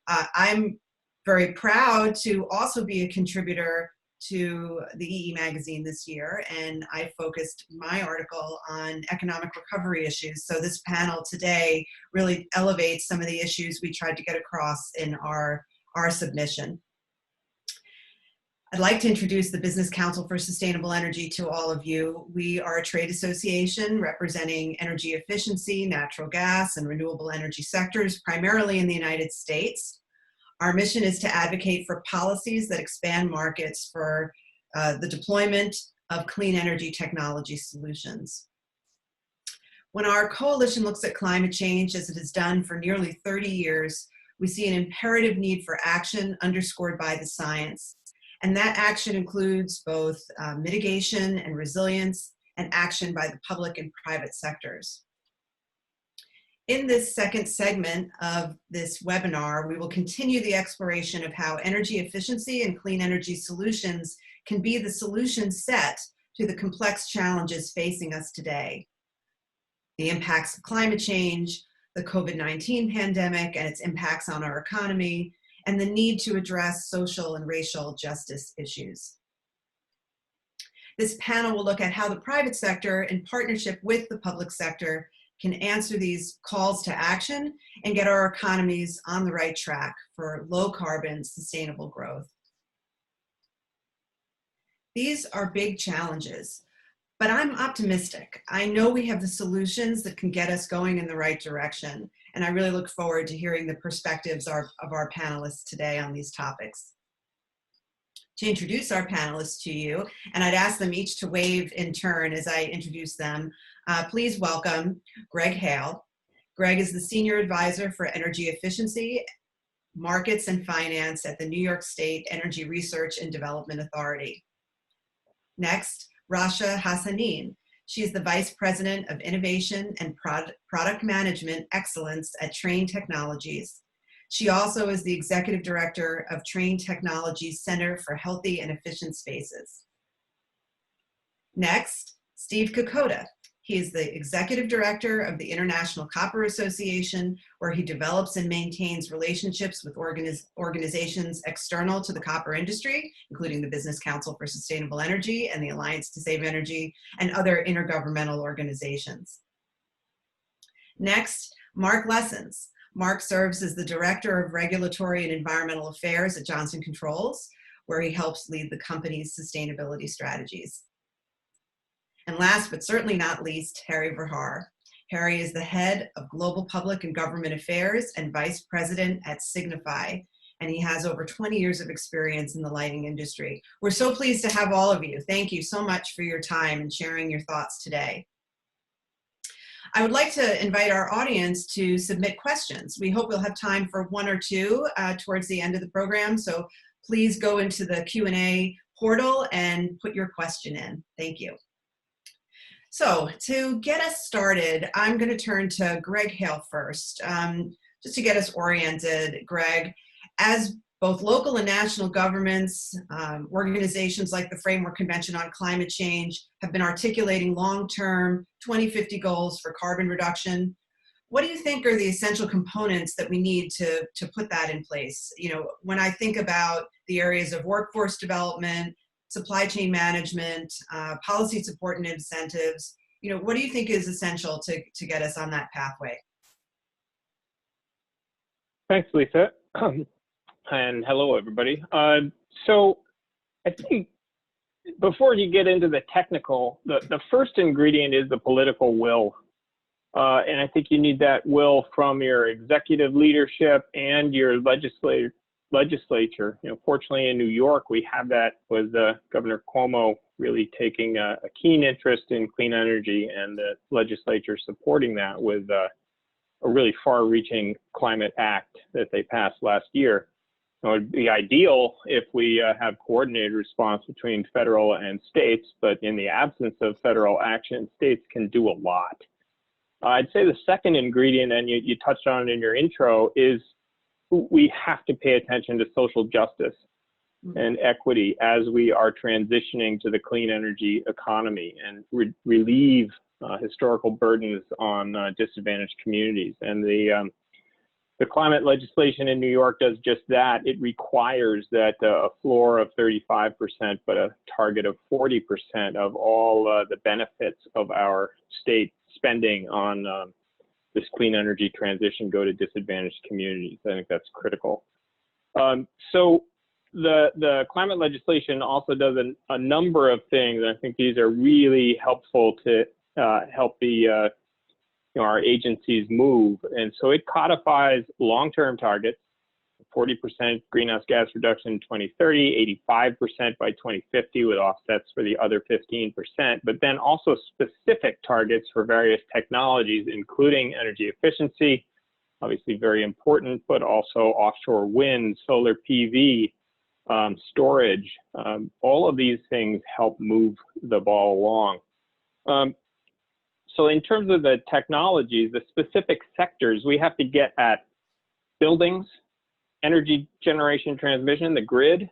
I'm very proud to also be a contributor to the EE magazine this year. And I focused my article on economic recovery issues. So this panel today really elevates some of the issues we tried to get across in our submission. I'd like to introduce the Business Council for Sustainable Energy to all of you. We are a trade association representing energy efficiency, natural gas, and renewable energy sectors, primarily in the United States. Our mission is to advocate for policies that expand markets for the deployment of clean energy technology solutions. When our coalition looks at climate change, as it has done for nearly 30 years, we see an imperative need for action underscored by the science. And that action includes both mitigation and resilience, and action by the public and private sectors. In this second segment of this webinar, we will continue the exploration of how energy efficiency and clean energy solutions can be the solution set to the complex challenges facing us today. The impacts of climate change, the COVID-19 pandemic and its impacts on our economy, and the need to address social and racial justice issues. This panel will look at how the private sector, in partnership with the public sector, can answer these calls to action and get our economies on the right track for low carbon, sustainable growth. These are big challenges, but I'm optimistic. I know we have the solutions that can get us going in the right direction, and I really look forward to hearing the perspectives of our panelists today on these topics. To introduce our panelists to you, and I'd ask them each to wave in turn as I introduce them. Please welcome Greg Hale. Greg is the Senior Advisor for Energy Efficiency, Markets and Finance at the New York State Energy Research and Development Authority. Next, Rasha Hassanin. She is the Vice President of Innovation and Product Management Excellence at Trane Technologies. She also is the Executive Director of Trane Technologies Center for Healthy and Efficient Spaces. Next, Steve Kokoda. He is the Executive Director of the International Copper Association, where he develops and maintains relationships with organizations external to the copper industry, including the Business Council for Sustainable Energy and the Alliance to Save Energy, and other intergovernmental organizations. Next, Mark Lessons. Mark serves as the Director of Regulatory and Environmental Affairs at Johnson Controls, where he helps lead the company's sustainability strategies. And last but certainly not least, Harry Verhaar. Harry is the Head of Global Public and Government Affairs and Vice President at Signify, and he has over 20 years of experience in the lighting industry. We're so pleased to have all of you. Thank you so much for your time and sharing your thoughts today. I would like to invite our audience to submit questions. We hope we'll have time for one or two towards the end of the program, so please go into the Q&A portal and put your question in. Thank you. So to get us started, I'm going to turn to Greg Hale first. Just to get us oriented, Greg, as both local and national governments, organizations like the Framework Convention on Climate Change have been articulating long-term 2050 goals for carbon reduction. What do you think are the essential components that we need to put that in place? You know, when I think about the areas of workforce development, supply chain management, policy support and incentives, you know, what do you think is essential to get us on that pathway? Thanks, Lisa. And hello, everybody. So I think before you get into the technical, the first ingredient is the political will. And I think you need that will from your executive leadership and your legislature. You know, fortunately in New York, we have that with Governor Cuomo really taking a keen interest in clean energy and the legislature supporting that with a really far-reaching climate act that they passed last year. It would be ideal if we have coordinated response between federal and states, but in the absence of federal action, states can do a lot. I'd say the second ingredient, and you touched on it in your intro, is we have to pay attention to social justice and equity as we are transitioning to the clean energy economy and relieve historical burdens on disadvantaged communities. And the climate legislation in New York does just that. It requires that a floor of 35%, but a target of 40% of all the benefits of our state spending on this clean energy transition go to disadvantaged communities. I think that's critical. So the climate legislation also does a number of things. I think these are really helpful to help the our agencies move. And so it codifies long-term targets, 40% greenhouse gas reduction in 2030, 85% by 2050 with offsets for the other 15%, but then also specific targets for various technologies, including energy efficiency, obviously very important, but also offshore wind, solar PV, storage. All of these things help move the ball along. So in terms of the technologies, the specific sectors, we have to get at buildings, energy generation transmission, the grid,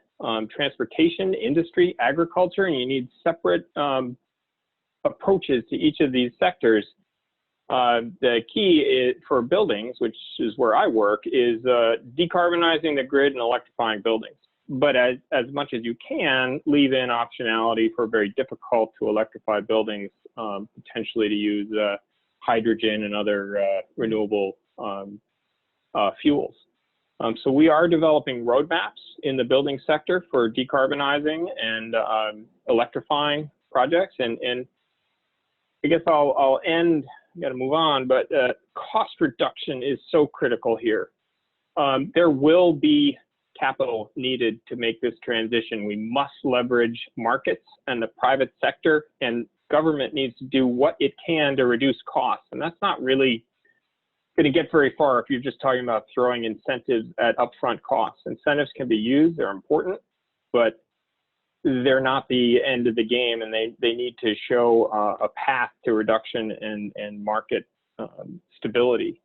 transportation, industry, agriculture, and you need separate approaches to each of these sectors. the key is, for buildings, which is where I work, is decarbonizing the grid and electrifying buildings. But as much as you can, leave in optionality for very difficult to electrify buildings, potentially to use hydrogen and other renewable fuels. So we are developing roadmaps in the building sector for decarbonizing and electrifying projects. And I guess I'll end, got to move on, but cost reduction is so critical here. There will be capital needed to make this transition. We must leverage markets and the private sector, and government needs to do what it can to reduce costs. And that's not really going to get very far if you're just talking about throwing incentives at upfront costs. Incentives can be used, they're important, but they're not the end of the game, and they need to show a path to reduction and market stability.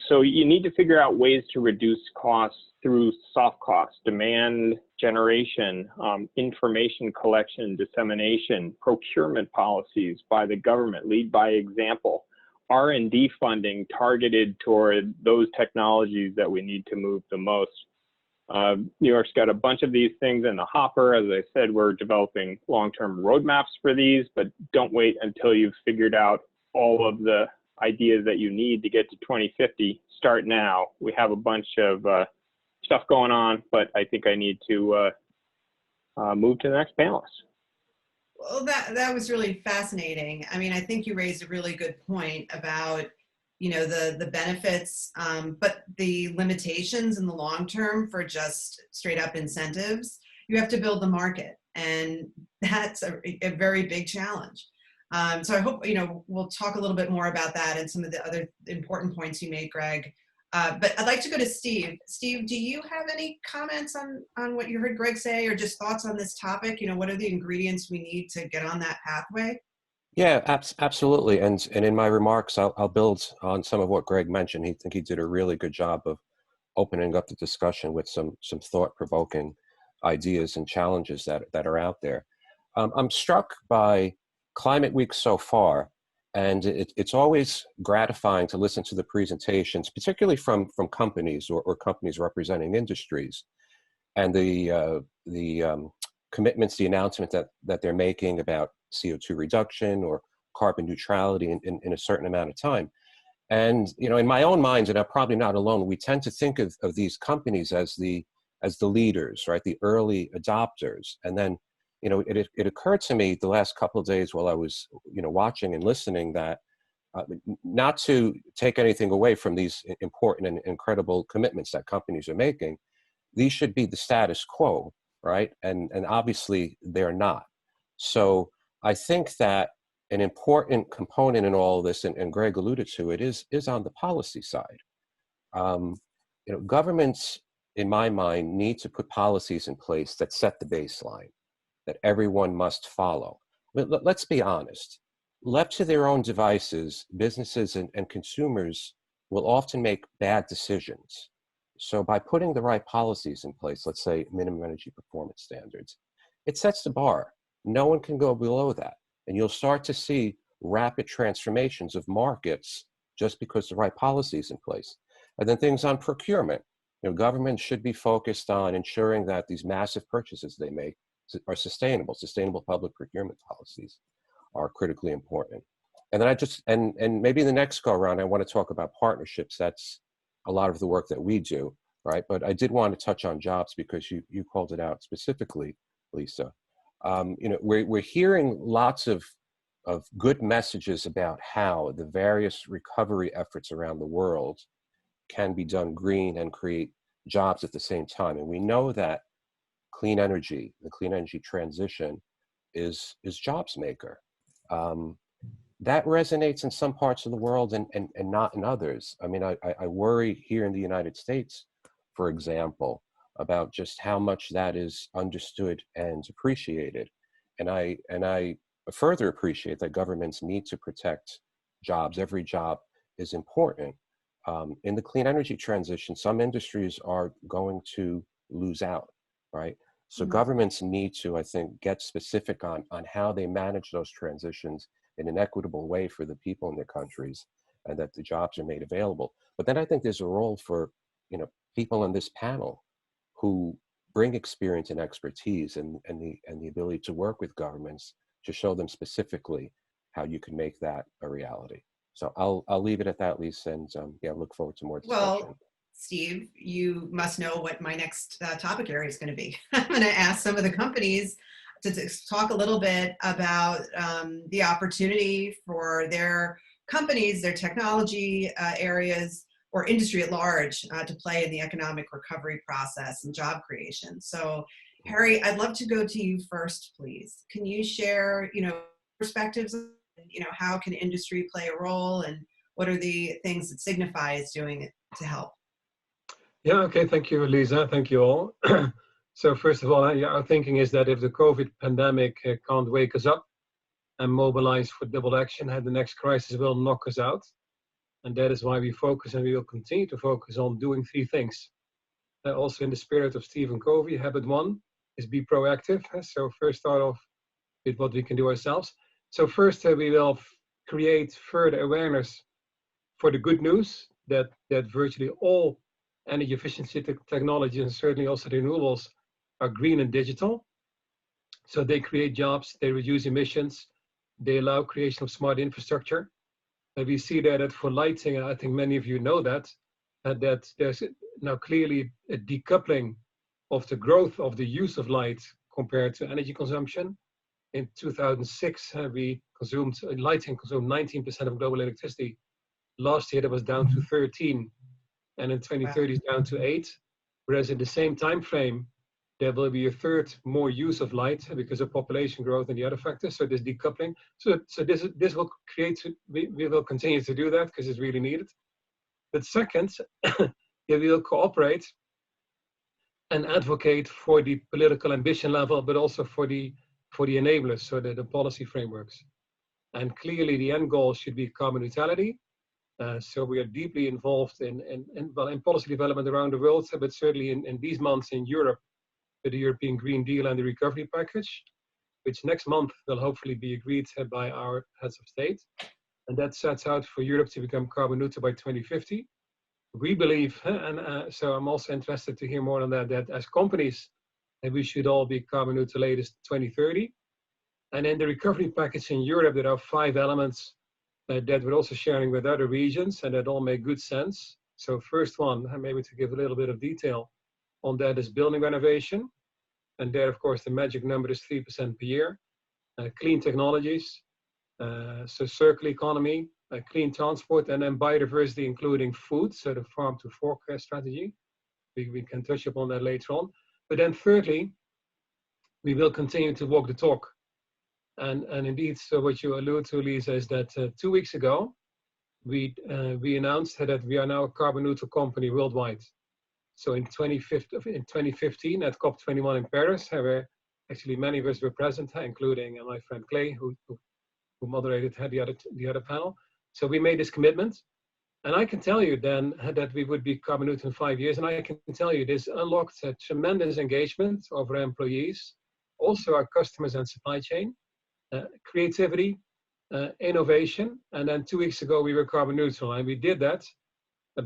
So you need to figure out ways to reduce costs through soft costs, demand generation, information collection, dissemination, procurement policies by the government, lead by example, R&D funding targeted toward those technologies that we need to move the most. New York's got a bunch of these things in the hopper. As I said, we're developing long-term roadmaps for these, but don't wait until you've figured out all of the ideas that you need to get to 2050. Start now. We have a bunch of stuff going on, but I think I need to move to the next panelist. Well, that was really fascinating. I mean, I think you raised a really good point about, you know, the benefits, but the limitations in the long term for just straight up incentives. You have to build the market, and that's a very big challenge. So I hope, you know, we'll talk a little bit more about that and some of the other important points you made, Greg. But I'd like to go to Steve. Steve, do you have any comments on what you heard Greg say, or just thoughts on this topic? You know, what are the ingredients we need to get on that pathway? Yeah, absolutely. And in my remarks, I'll build on some of what Greg mentioned. I think he did a really good job of opening up the discussion with some thought-provoking ideas and challenges that are out there. I'm struck by Climate Week so far, and it's always gratifying to listen to the presentations, particularly from companies or companies representing industries, and the commitments, the announcement that they're making about CO2 reduction or carbon neutrality in a certain amount of time. And, you know, in my own mind, and I'm probably not alone, we tend to think of these companies as the leaders, right? The early adopters. And then, you know, it occurred to me the last couple of days while I was, you know, watching and listening that not to take anything away from these important and incredible commitments that companies are making, these should be the status quo, right? And obviously they're not. So I think that an important component in all of this, and Greg alluded to it, is on the policy side. You know, governments, in my mind, need to put policies in place that set the baseline, that everyone must follow. But let's be honest. Left to their own devices, businesses and consumers will often make bad decisions. So by putting the right policies in place, let's say minimum energy performance standards, it sets the bar. No one can go below that. And you'll start to see rapid transformations of markets just because the right policy is in place. And then things on procurement. You know, government should be focused on ensuring that these massive purchases they make are sustainable. Sustainable public procurement policies are critically important. And then and maybe in the next go around, I want to talk about partnerships. That's a lot of the work that we do, right? But I did want to touch on jobs because you called it out specifically, Lisa. You know, we're hearing lots of good messages about how the various recovery efforts around the world can be done green and create jobs at the same time. And we know that clean energy, the clean energy transition is jobs maker. That resonates in some parts of the world and not in others. I mean, I worry here in the United States, for example, about just how much that is understood and appreciated. And I further appreciate that governments need to protect jobs. Every job is important. In the clean energy transition, some industries are going to lose out, right? So governments need to, I think, get specific on how they manage those transitions in an equitable way for the people in their countries, and that the jobs are made available. But then I think there's a role for, you know, people on this panel who bring experience and expertise and the ability to work with governments to show them specifically how you can make that a reality. So I'll leave it at that, Lisa, and yeah, look forward to more discussion. Well, Steve, you must know what my next topic area is going to be. I'm going to ask some of the companies to talk a little bit about the opportunity for their companies, their technology areas, or industry at large to play in the economic recovery process and job creation. So, Harry, I'd love to go to you first, please. Can you share, you know, perspectives? You know, how can industry play a role, and what are the things that Signify is doing to help? Yeah, okay, thank you, Lisa. Thank you all. So first of all, our thinking is that if the COVID pandemic can't wake us up and mobilize for double action, the next crisis will knock us out. And that is why we focus, and we will continue to focus on doing three things. Also in the spirit of Stephen Covey, habit one is be proactive. So first start off with what we can do ourselves. So first we will create further awareness for the good news that virtually all energy efficiency technologies, and certainly also the renewables, are green and digital. So they create jobs, they reduce emissions, they allow creation of smart infrastructure. And we see that for lighting, I think many of you know that there's now clearly a decoupling of the growth of the use of light compared to energy consumption. In 2006, lighting consumed 19% of global electricity. Last year, that was down to 13, and in 2030, it's down to 8. Whereas in the same time frame, there will be a third more use of light because of population growth and the other factors. So this decoupling. So this will create. We will continue to do that because it's really needed. But second, we will cooperate and advocate for the political ambition level, but also for the enablers, so the policy frameworks. And clearly, the end goal should be carbon neutrality. So we are deeply involved in policy development around the world, but certainly in these months in Europe, with the European Green Deal and the recovery package, which next month will hopefully be agreed by our heads of state. And that sets out for Europe to become carbon neutral by 2050. We believe, so I'm also interested to hear more on that as companies, we should all be carbon neutral latest 2030. And in the recovery package in Europe, there are 5 elements that we're also sharing with other regions, and that all make good sense. So first one, maybe to give a little bit of detail on that, is building renovation. And there, of course, the magic number is 3% per year. Clean technologies, so circular economy, clean transport, and then biodiversity, including food, so the farm to fork strategy. We can touch upon that later on. But then thirdly, we will continue to walk the talk. And indeed, so what you allude to, Lisa, is that 2 weeks ago, we announced that we are now a carbon neutral company worldwide. So in 2015 at COP21 in Paris, where actually many of us were present, including my friend Clay, who moderated the other panel. So we made this commitment. And I can tell you then that we would be carbon neutral in 5 years. And I can tell you this unlocked a tremendous engagement of our employees, also our customers and supply chain, creativity, innovation. And then 2 weeks ago, we were carbon neutral. And we did that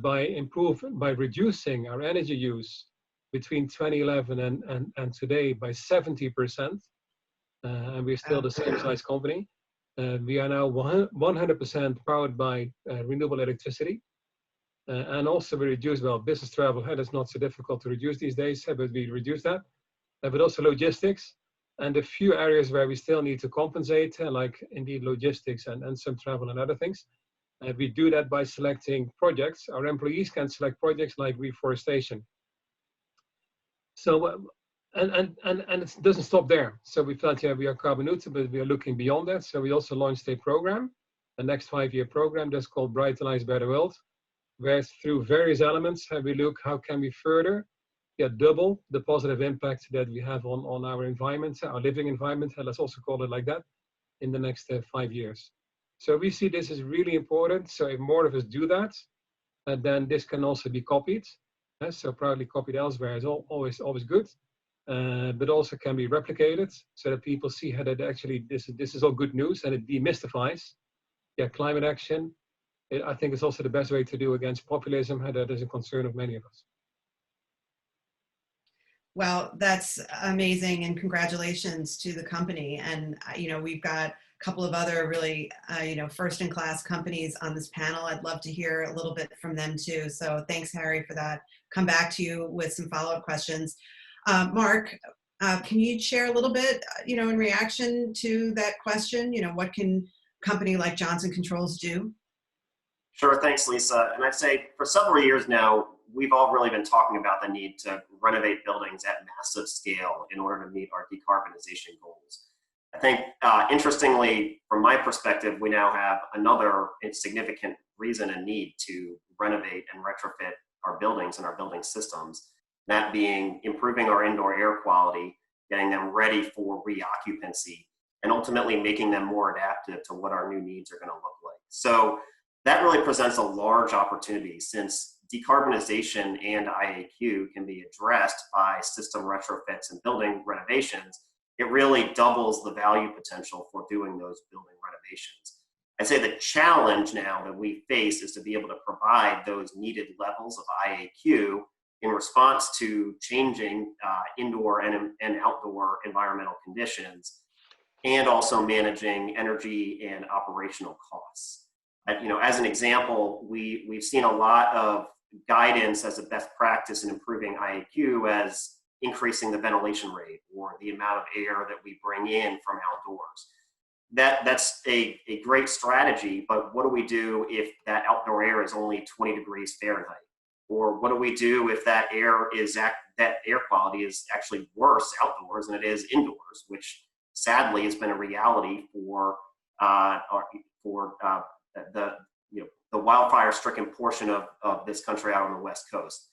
by reducing our energy use between 2011 and today by 70%. And we're still the same size company. We are now 100% powered by renewable electricity. And also we reduced, well, business travel, that's not so difficult to reduce these days, but we reduced that. But also logistics, and a few areas where we still need to compensate, like indeed logistics and some travel and other things. We do that by selecting projects. Our employees can select projects like reforestation. So, and it doesn't stop there. So we felt, yeah, we are carbon neutral, but we are looking beyond that. So we also launched a program, the next 5-year program that's called Brighter Lives, Better World, where through various elements, we look how can we further double the positive impact that we have on our environment, our living environment, and let's also call it like that, in the next 5 years. So we see this as really important. So if more of us do that, then this can also be copied. So proudly copied elsewhere is always good. but also can be replicated so that people see how that actually this is all good news and it demystifies climate action. I think it's also the best way to do against populism, and that is a concern of many of us. Well, that's amazing, and congratulations to the company. And we've got a couple of other really first-in-class companies on this panel. I'd love to hear a little bit from them too. So thanks, Harry, for that. Come back to you with some follow-up questions. Mark, can you share a little bit, in reaction to that question? What can a company like Johnson Controls do? Sure, thanks, Lisa. And I'd say for several years now, we've all really been talking about the need to renovate buildings at massive scale in order to meet our decarbonization goals. I think, interestingly, from my perspective, we now have another significant reason and need to renovate and retrofit our buildings and our building systems, that being improving our indoor air quality, getting them ready for reoccupancy, and ultimately making them more adaptive to what our new needs are going to look like. So that really presents a large opportunity, since decarbonization and IAQ can be addressed by system retrofits and building renovations. It really doubles the value potential for doing those building renovations. I'd say the challenge now that we face is to be able to provide those needed levels of IAQ in response to changing indoor and outdoor environmental conditions, and also managing energy and operational costs. As an example, we've seen a lot of guidance as a best practice in improving IAQ as increasing the ventilation rate or the amount of air that we bring in from outdoors. That's a great strategy, but what do we do if that outdoor air is only 20 degrees Fahrenheit? Or what do we do if that air quality is actually worse outdoors than it is indoors, which sadly has been a reality for the wildfire-stricken portion of this country out on the West Coast.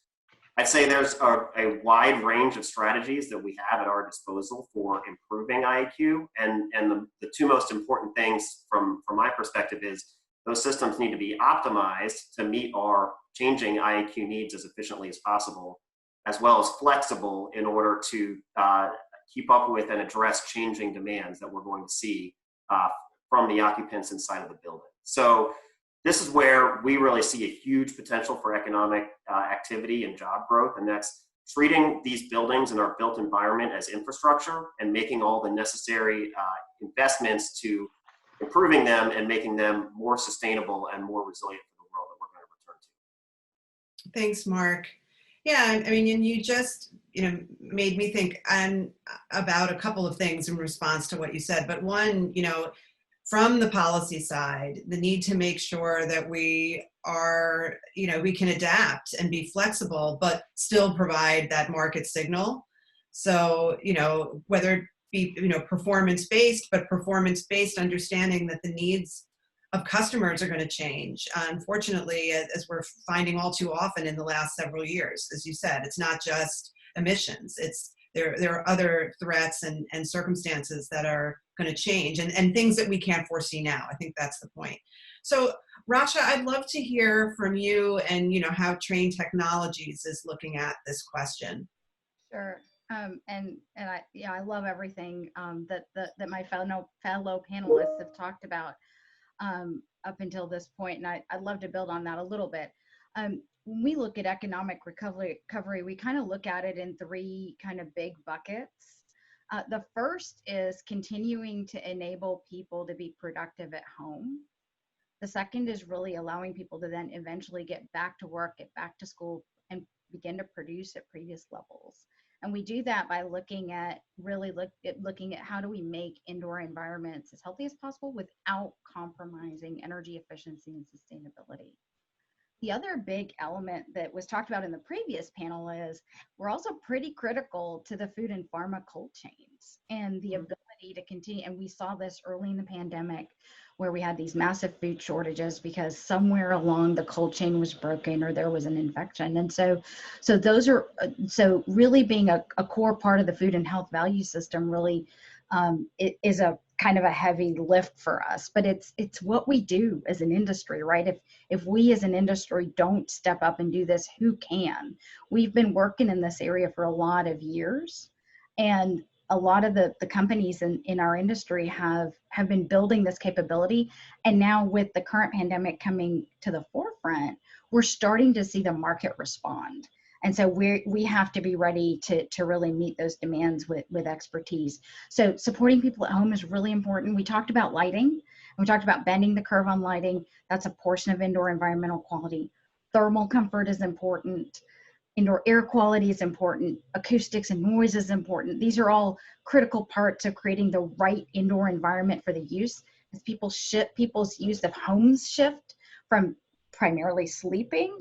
I'd say there's a wide range of strategies that we have at our disposal for improving IAQ, and the two most important things from my perspective is those systems need to be optimized to meet our changing IAQ needs as efficiently as possible, as well as flexible in order to keep up with and address changing demands that we're going to see from the occupants inside of the building. So this is where we really see a huge potential for economic activity and job growth, and that's treating these buildings and our built environment as infrastructure and making all the necessary investments to improving them and making them more sustainable and more resilient for the world that we're going to return to. Thanks, Mark. Yeah, I mean, and you just made me think about a couple of things in response to what you said. But one, from the policy side, the need to make sure that we are, we can adapt and be flexible, but still provide that market signal. So, whether it be, performance-based, but performance-based understanding that the needs of customers are going to change. Unfortunately, as we're finding all too often in the last several years, as you said, it's not just emissions. There are other threats and circumstances that are going to change, and things that we can't foresee now. I think that's the point. So, Rasha, I'd love to hear from you and how Trane Technologies is looking at this question. Sure. And I love everything that my fellow panelists have talked about up until this point, and I'd love to build on that a little bit. When we look at economic recovery, we kind of look at it in three kind of big buckets. The first is continuing to enable people to be productive at home. The second is really allowing people to then eventually get back to work, get back to school, and begin to produce at previous levels. And we do that by looking at how do we make indoor environments as healthy as possible without compromising energy efficiency and sustainability. The other big element that was talked about in the previous panel is we're also pretty critical to the food and pharma cold chains and the ability to continue. And we saw this early in the pandemic where we had these massive food shortages because somewhere along the cold chain was broken or there was an infection. And so really being a core part of the food and health value system really it is a kind of a heavy lift for us, but it's what we do as an industry, right? If we as an industry don't step up and do this, who can? We've been working in this area for a lot of years, And a lot of the companies in our industry have been building this capability. And now with the current pandemic coming to the forefront, we're starting to see the market respond. And so we have to be ready to really meet those demands with expertise. So supporting people at home is really important. We talked about lighting. We talked about bending the curve on lighting. That's a portion of indoor environmental quality. Thermal comfort is important. Indoor air quality is important. Acoustics and noise is important. These are all critical parts of creating the right indoor environment for the use. As people's use of homes shift from primarily sleeping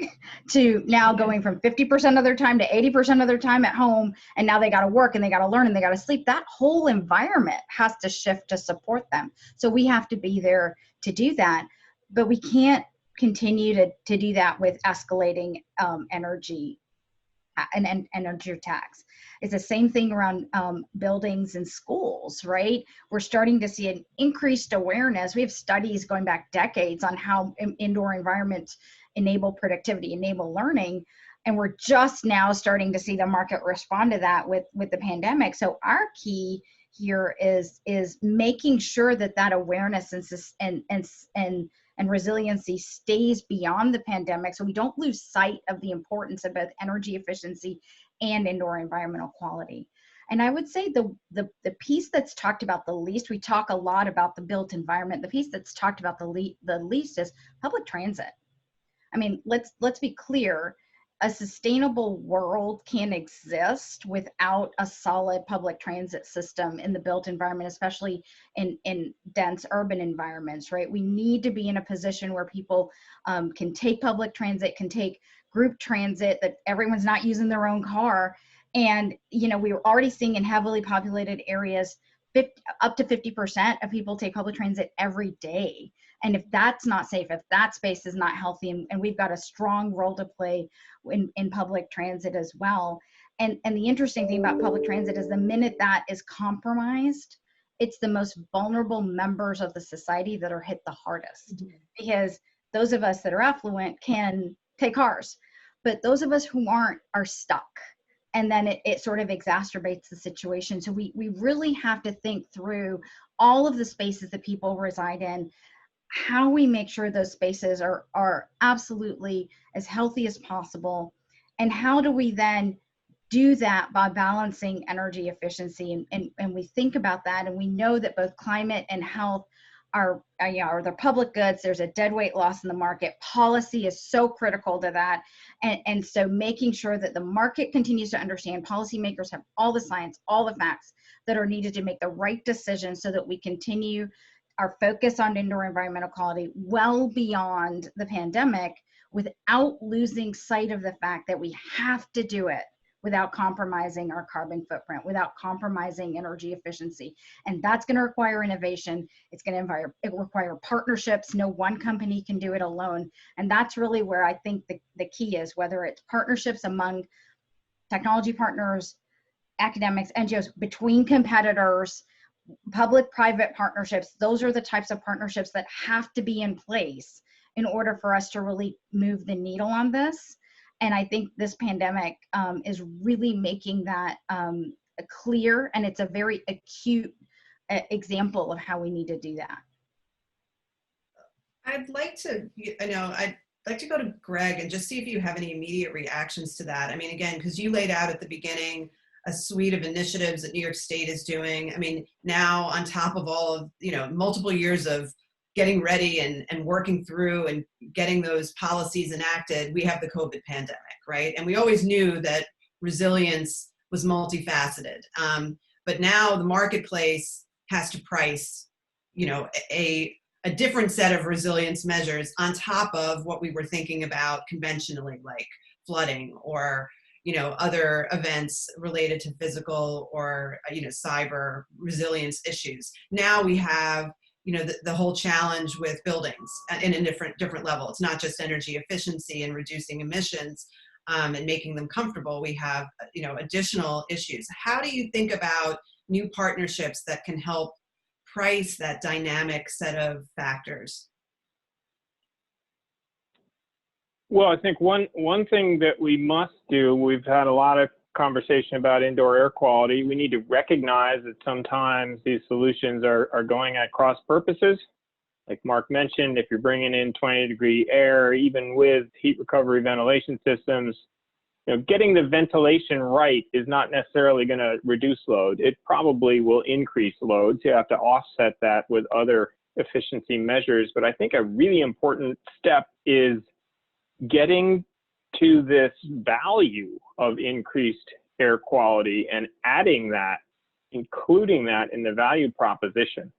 to now going from 50% of their time to 80% of their time at home, and now they got to work and they got to learn and they got to sleep. That whole environment has to shift to support them. So we have to be there to do that, but we can't continue to do that with escalating energy and energy tax. It's the same thing around buildings and schools, right? We're starting to see an increased awareness. We have studies going back decades on how indoor environments enable productivity, enable learning, and we're just now starting to see the market respond to that with the pandemic. So our key here is making sure that awareness and resiliency stays beyond the pandemic, so we don't lose sight of the importance of both energy efficiency and indoor environmental quality. And I would say the piece that's talked about the least, we talk a lot about the built environment, the piece that's talked about the least is public transit. I mean, let's be clear, a sustainable world can't exist without a solid public transit system in the built environment, especially in dense urban environments, right? We need to be in a position where people can take public transit, can take group transit, that everyone's not using their own car. And, you know, we were already seeing in heavily populated areas, up to 50% of people take public transit every day. And if that's not safe, if that space is not healthy, and we've got a strong role to play in public transit as well. And the interesting thing about public transit is the minute that is compromised, it's the most vulnerable members of the society that are hit the hardest. Because those of us that are affluent can take cars, but those of us who aren't are stuck. And then it sort of exacerbates the situation. So we really have to think through all of the spaces that people reside in, how we make sure those spaces are absolutely as healthy as possible, and how do we then do that by balancing energy efficiency. And we think about that, and we know that both climate and health are the public goods. There's a deadweight loss in the market. Policy is so critical to that. And so making sure that the market continues to understand, policymakers have all the science, all the facts that are needed to make the right decisions so that we continue our focus on indoor environmental quality well beyond the pandemic, without losing sight of the fact that we have to do it without compromising our carbon footprint, without compromising energy efficiency. And that's going to require innovation. It's going to require partnerships. No one company can do it alone. And that's really where I think the key is, whether it's partnerships among technology partners, academics, NGOs, between competitors, public-private partnerships. Those are the types of partnerships that have to be in place in order for us to really move the needle on this. And I think this pandemic is really making that clear, and it's a very acute example of how we need to do that. I'd like to go to Greg and just see if you have any immediate reactions to that. I mean, again, because you laid out at the beginning a suite of initiatives that New York State is doing. I mean, now on top of all of, multiple years of getting ready and working through and getting those policies enacted, we have the COVID pandemic, right? And we always knew that resilience was multifaceted. But now the marketplace has to price, a different set of resilience measures on top of what we were thinking about conventionally, like flooding or other events related to physical or, cyber resilience issues. Now we have, the whole challenge with buildings in a different level. It's not just energy efficiency and reducing emissions and making them comfortable. We have, additional issues. How do you think about new partnerships that can help price that dynamic set of factors? Well, I think one thing that we must do, we've had a lot of conversation about indoor air quality, we need to recognize that sometimes these solutions are going at cross purposes. Like Mark mentioned, if you're bringing in 20-degree air, even with heat recovery ventilation systems, getting the ventilation right is not necessarily going to reduce load. It probably will increase loads. You have to offset that with other efficiency measures. But I think a really important step is getting to this value of increased air quality and adding that, including that in the value proposition.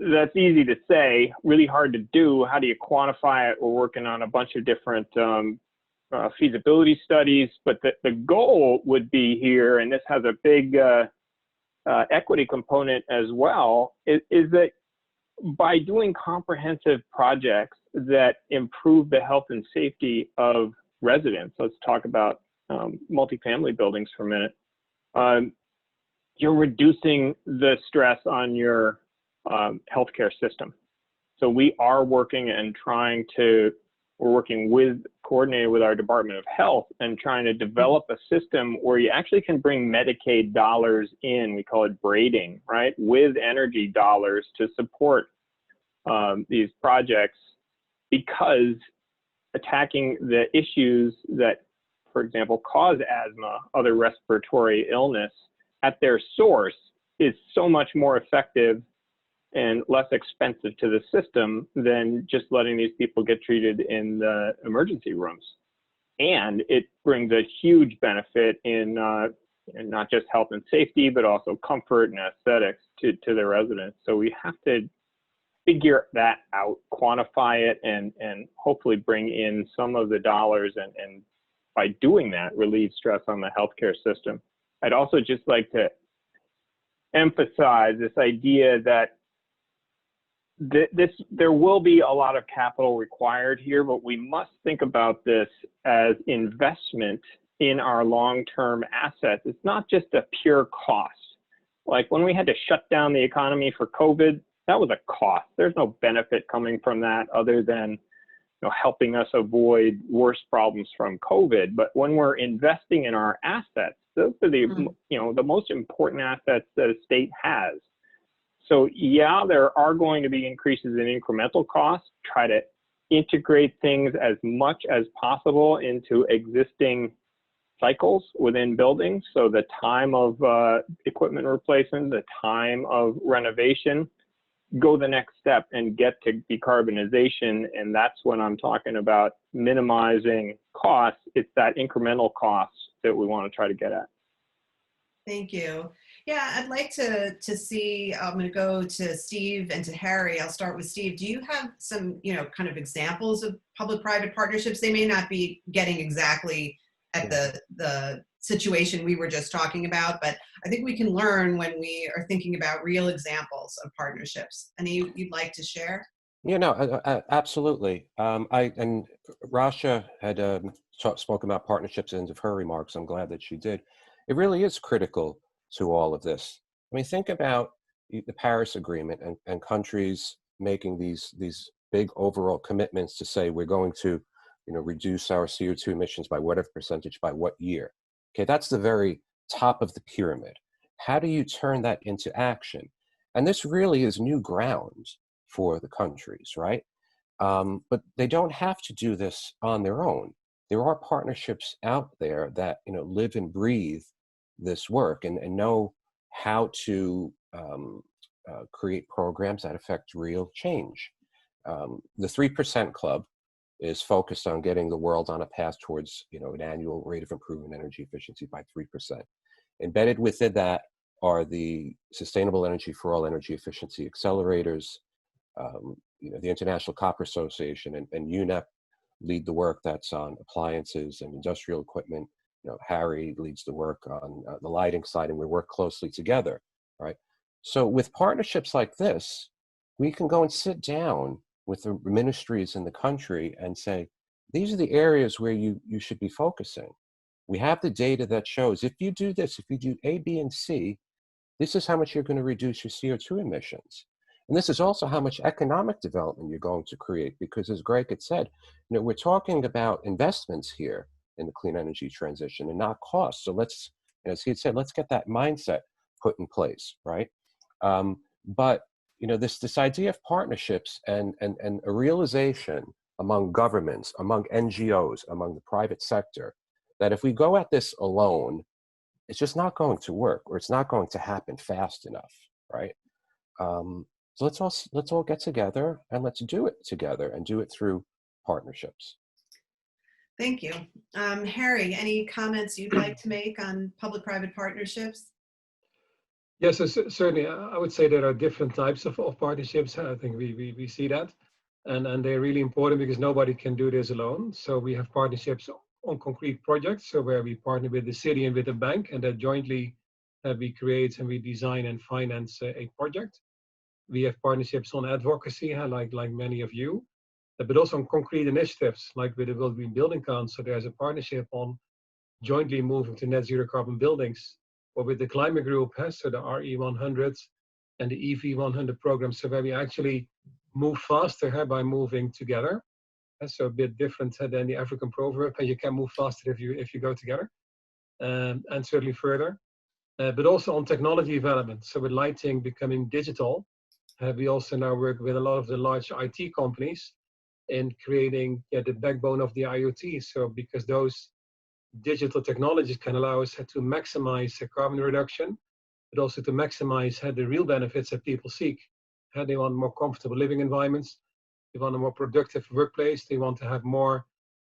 That's easy to say, really hard to do. How do you quantify it? We're working on a bunch of different feasibility studies, but the goal would be here, and this has a big equity component as well, is that by doing comprehensive projects that improve the health and safety of residents, let's talk about multifamily buildings for a minute, you're reducing the stress on your healthcare system. So we are working and coordinated with our Department of Health and trying to develop a system where you actually can bring Medicaid dollars in, we call it braiding, right, with energy dollars to support these projects, because attacking the issues that, for example, cause asthma, other respiratory illness at their source is so much more effective and less expensive to the system than just letting these people get treated in the emergency rooms. And it brings a huge benefit in not just health and safety, but also comfort and aesthetics to the residents. So we have to figure that out, quantify it, and hopefully bring in some of the dollars, and by doing that, relieve stress on the healthcare system. I'd also just like to emphasize this idea that there will be a lot of capital required here, but we must think about this as investment in our long-term assets. It's not just a pure cost. Like when we had to shut down the economy for COVID, that was a cost. There's no benefit coming from that other than helping us avoid worse problems from COVID. But when we're investing in our assets, those are the most important assets that a state has. So yeah, there are going to be increases in incremental costs. Try to integrate things as much as possible into existing cycles within buildings. So the time of equipment replacement, the time of renovation, go the next step and get to decarbonization. And that's when I'm talking about minimizing costs. It's that incremental costs that we want to try to get at. Thank you. Yeah, I'd like to see, I'm going to go to Steve and to Harry. I'll start with Steve. Do you have some, kind of examples of public-private partnerships? They may not be getting exactly at the situation we were just talking about, but I think we can learn when we are thinking about real examples of partnerships. Any you'd like to share? Yeah, no, absolutely. And Rasha had spoken about partnerships in her remarks. I'm glad that she did. It really is critical to all of this. I mean, think about the Paris Agreement and countries making these big overall commitments to say we're going to, reduce our CO2 emissions by whatever percentage by what year. Okay, that's the very top of the pyramid. How do you turn that into action? And this really is new ground for the countries, right? But they don't have to do this on their own. There are partnerships out there that live and breathe this work and know how to create programs that affect real change. The 3% Club is focused on getting the world on a path towards an annual rate of improvement in energy efficiency by 3%. Embedded within that are the Sustainable Energy for All energy efficiency accelerators. The International Copper Association and UNEP lead the work that's on appliances and industrial equipment. Harry leads the work on the lighting side, and we work closely together, right? So with partnerships like this, we can go and sit down with the ministries in the country and say, these are the areas where you should be focusing. We have the data that shows if you do this, if you do A, B, and C, this is how much you're going to reduce your CO2 emissions. And this is also how much economic development you're going to create, because as Greg had said, we're talking about investments here in the clean energy transition and not cost. So let's, as he had said, let's get that mindset put in place, right? But you know, this idea of partnerships and a realization among governments, among NGOs, among the private sector, that if we go at this alone, it's just not going to work, or it's not going to happen fast enough, right? So let's all get together and let's do it together and do it through partnerships. Thank you. Harry, any comments you'd like to make on public-private partnerships? Yes, so certainly. I would say there are different types of partnerships. I think we see that. And they're really important because nobody can do this alone. So we have partnerships on concrete projects, so where we partner with the city and with the bank, and that jointly we create and we design and finance a project. We have partnerships on advocacy, like many of you, but also on concrete initiatives, like with the World Green Building Council. There's a partnership on jointly moving to net zero carbon buildings, or with the climate group, so the RE100 and the EV100 program, so where we actually move faster by moving together. So a bit different than the African proverb, you can move faster if you go together, and certainly further. But also on technology development. So with lighting becoming digital, we also now work with a lot of the large IT companies in creating the backbone of the IoT. So because those digital technologies can allow us to maximize carbon reduction, but also to maximize the real benefits that people seek. They want more comfortable living environments. They want a more productive workplace. They want to have more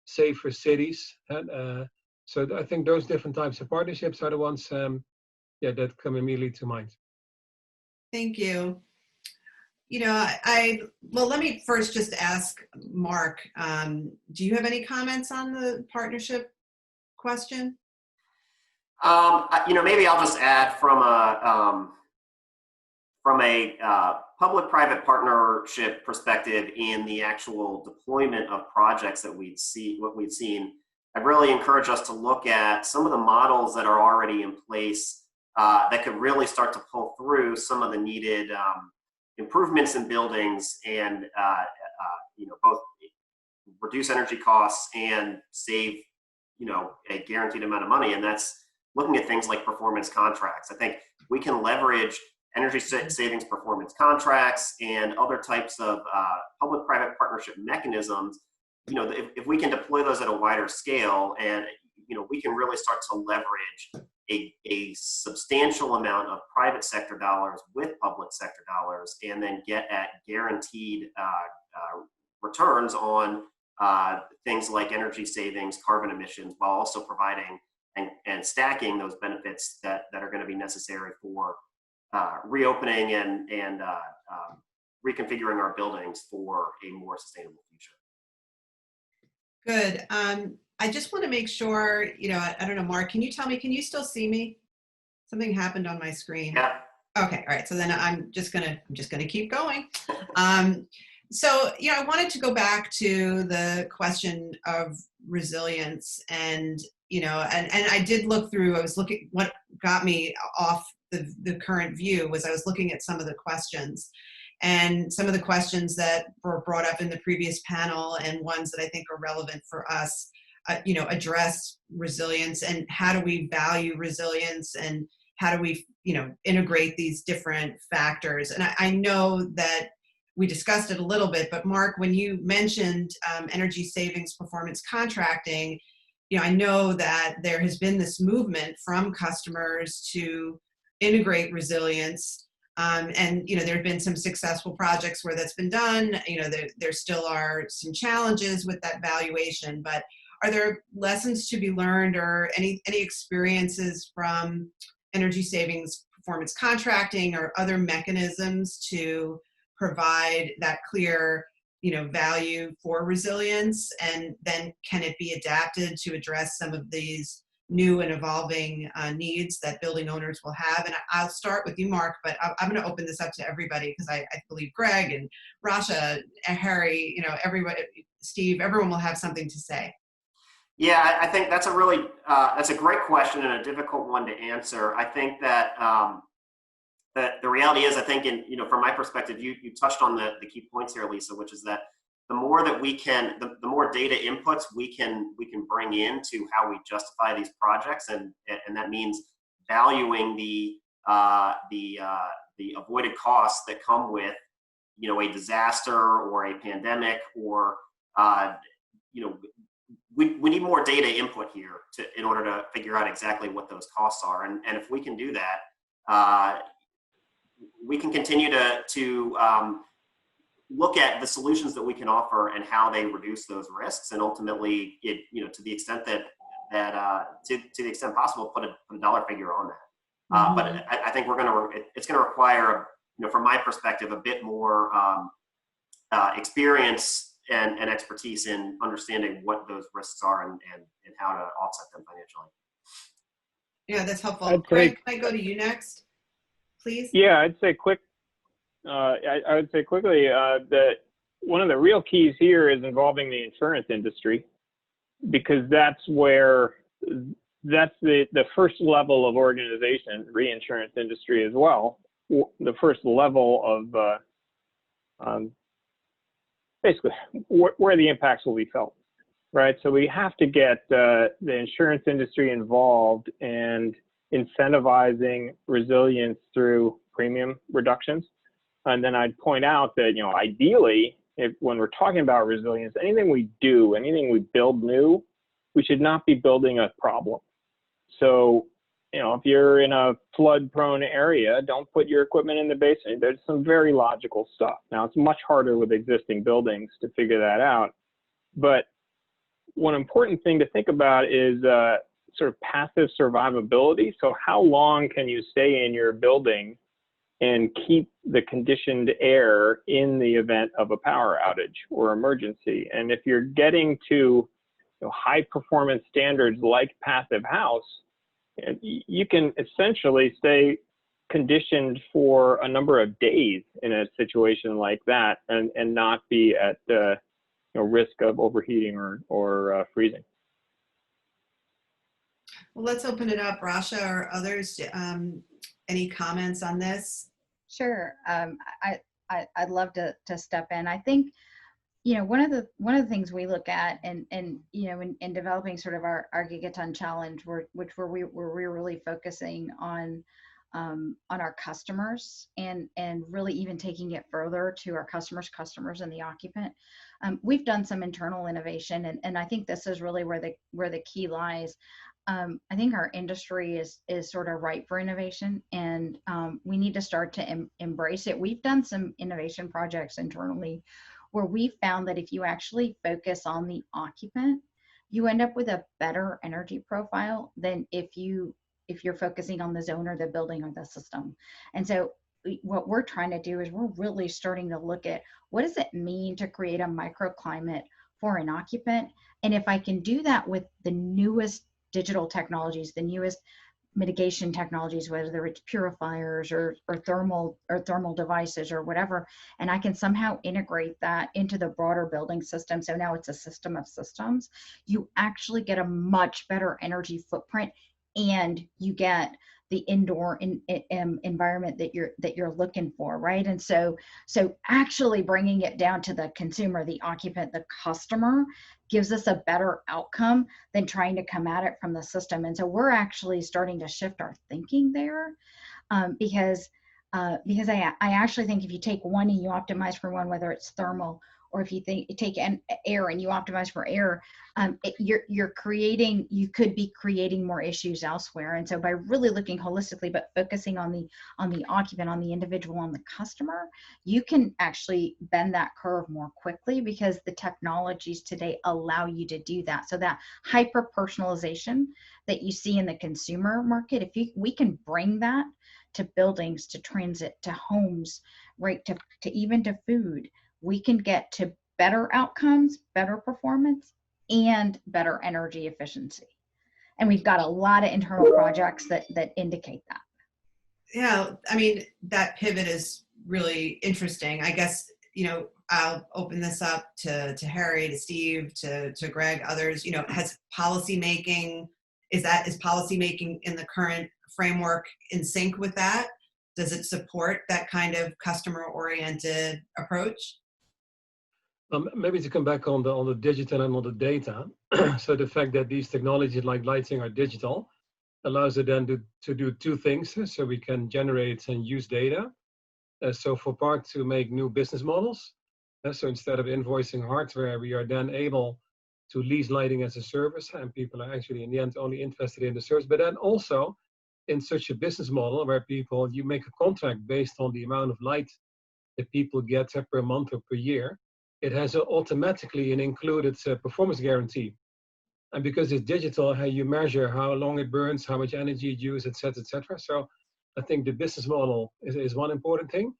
safer cities. So I think those different types of partnerships are the ones that come immediately to mind. Thank you. You know, well, let me first just ask Mark, do you have any comments on the partnership question? You know, maybe I'll just add from a public-private partnership perspective in the actual deployment of projects that we've seen. I'd really encourage us to look at some of the models that are already in place that could really start to pull through some of the needed improvements in buildings and you know, both reduce energy costs and save, you know, a guaranteed amount of money. And that's looking at things like performance contracts. I think we can leverage energy savings performance contracts and other types of public-private partnership mechanisms. You know, if we can deploy those at a wider scale, and you know, we can really start to leverage a substantial amount of private sector dollars with public sector dollars, and then get at guaranteed returns on things like energy savings, carbon emissions, while also providing and stacking those benefits that are going to be necessary for reopening and reconfiguring our buildings for a more sustainable future. Good. I just want to make sure, you know, I don't know, Mark, can you tell me, can you still see me? Something happened on my screen. Yeah. Okay. All right. So then I'm just gonna keep going. So, you know, I wanted to go back to the question of resilience, and, you know, and I did look through, I was looking, what got me off the current view was I was looking at some of the questions, and some of the questions that were brought up in the previous panel, and ones that I think are relevant for us, you know, address resilience and how do we value resilience, and how do we, you know, integrate these different factors. And I know that we discussed it a little bit, but Mark, when you mentioned energy savings performance contracting, you know, I know that there has been this movement from customers to integrate resilience. And, you know, there have been some successful projects where that's been done. You know, there still are some challenges with that valuation, but are there lessons to be learned, or any experiences from energy savings performance contracting or other mechanisms to provide that clear, you know, value for resilience? And then can it be adapted to address some of these new and evolving needs that building owners will have? And I'll start with you, Mark, but I'm going to open this up to everybody, because I believe Greg and Rasha and Harry, you know, everybody, Steve, everyone will have something to say. Yeah, I think that's a really that's a great question and a difficult one to answer. I think that that the reality is, I think, you know, from my perspective, you touched on the key points here, Lisa, which is that the more that we can, the more data inputs we can can bring into how we justify these projects, and that means valuing the avoided costs that come with, you know, a disaster or a pandemic, or you know, we need more data input here in order to figure out exactly what those costs are, and if we can do that, we can continue to look at the solutions that we can offer and how they reduce those risks, and ultimately, you know, to the extent to the extent possible, put a dollar figure on that. But I think it's gonna require, you know, from my perspective, a bit more experience and expertise in understanding what those risks are and how to offset them financially. Yeah, that's helpful. Greg, can I go to you next, please? Yeah, I'd say I would say quickly that one of the real keys here is involving the insurance industry, because that's the first level of organization, reinsurance industry as well, the first level of basically where the impacts will be felt, right? So we have to get the insurance industry involved and incentivizing resilience through premium reductions. And then I'd point out that, you know, ideally, when we're talking about resilience, anything we do, anything we build new, we should not be building a problem. So, you know, if you're in a flood-prone area, don't put your equipment in the basement. There's some very logical stuff. Now, it's much harder with existing buildings to figure that out. But one important thing to think about is sort of passive survivability. So how long can you stay in your building and keep the conditioned air in the event of a power outage or emergency? And if you're getting to, you know, high performance standards like Passive House, you can essentially stay conditioned for a number of days in a situation like that, and not be at you know, risk of overheating or freezing. Well, let's open it up. Rasha or others, any comments on this? Sure. I'd love to step in. I think, you know, one of the things we look at, and you know, in developing sort of our Gigaton Challenge, we're really focusing on our customers, and really even taking it further to our customers and the occupant. We've done some internal innovation, and I think this is really where the key lies. I think our industry is sort of ripe for innovation, and we need to start to embrace it. We've done some innovation projects internally where we found that if you actually focus on the occupant, you end up with a better energy profile than if you're focusing on the zone or the building or the system. And so what we're trying to do is we're really starting to look at what does it mean to create a microclimate for an occupant. And if I can do that with the newest digital technologies, the newest mitigation technologies, whether it's purifiers or thermal devices or whatever, and I can somehow integrate that into the broader building system, so now it's a system of systems, you actually get a much better energy footprint, and you get the indoor environment that you're looking for, right? And so actually bringing it down to the consumer, the occupant, the customer, gives us a better outcome than trying to come at it from the system. And so we're actually starting to shift our thinking there, because I actually think if you take one and you optimize for one, whether it's thermal, or if you take air and you optimize for air, you could be creating more issues elsewhere. And so by really looking holistically, but focusing on the occupant, on the individual, on the customer, you can actually bend that curve more quickly, because the technologies today allow you to do that. So that hyper personalization that you see in the consumer market, we can bring that to buildings, to transit, to homes, right, to even to food, we can get to better outcomes, better performance, and better energy efficiency. And we've got a lot of internal projects that indicate that. Yeah, I mean, that pivot is really interesting. I guess, you know, I'll open this up to Harry, to Steve, to Greg, others. You know, is policy making in the current framework in sync with that? Does it support that kind of customer-oriented approach? Maybe to come back on the digital and on the data. So the fact that these technologies like lighting are digital allows it then to do two things. So we can generate and use data. So for part to make new business models. So instead of invoicing hardware, we are then able to lease lighting as a service, and people are actually in the end only interested in the service. But then also in such a business model where you make a contract based on the amount of light that people get per month or per year, it has automatically an included performance guarantee. And because it's digital, how you measure how long it burns, how much energy it uses, et cetera, et cetera. So I think the business model is one important thing.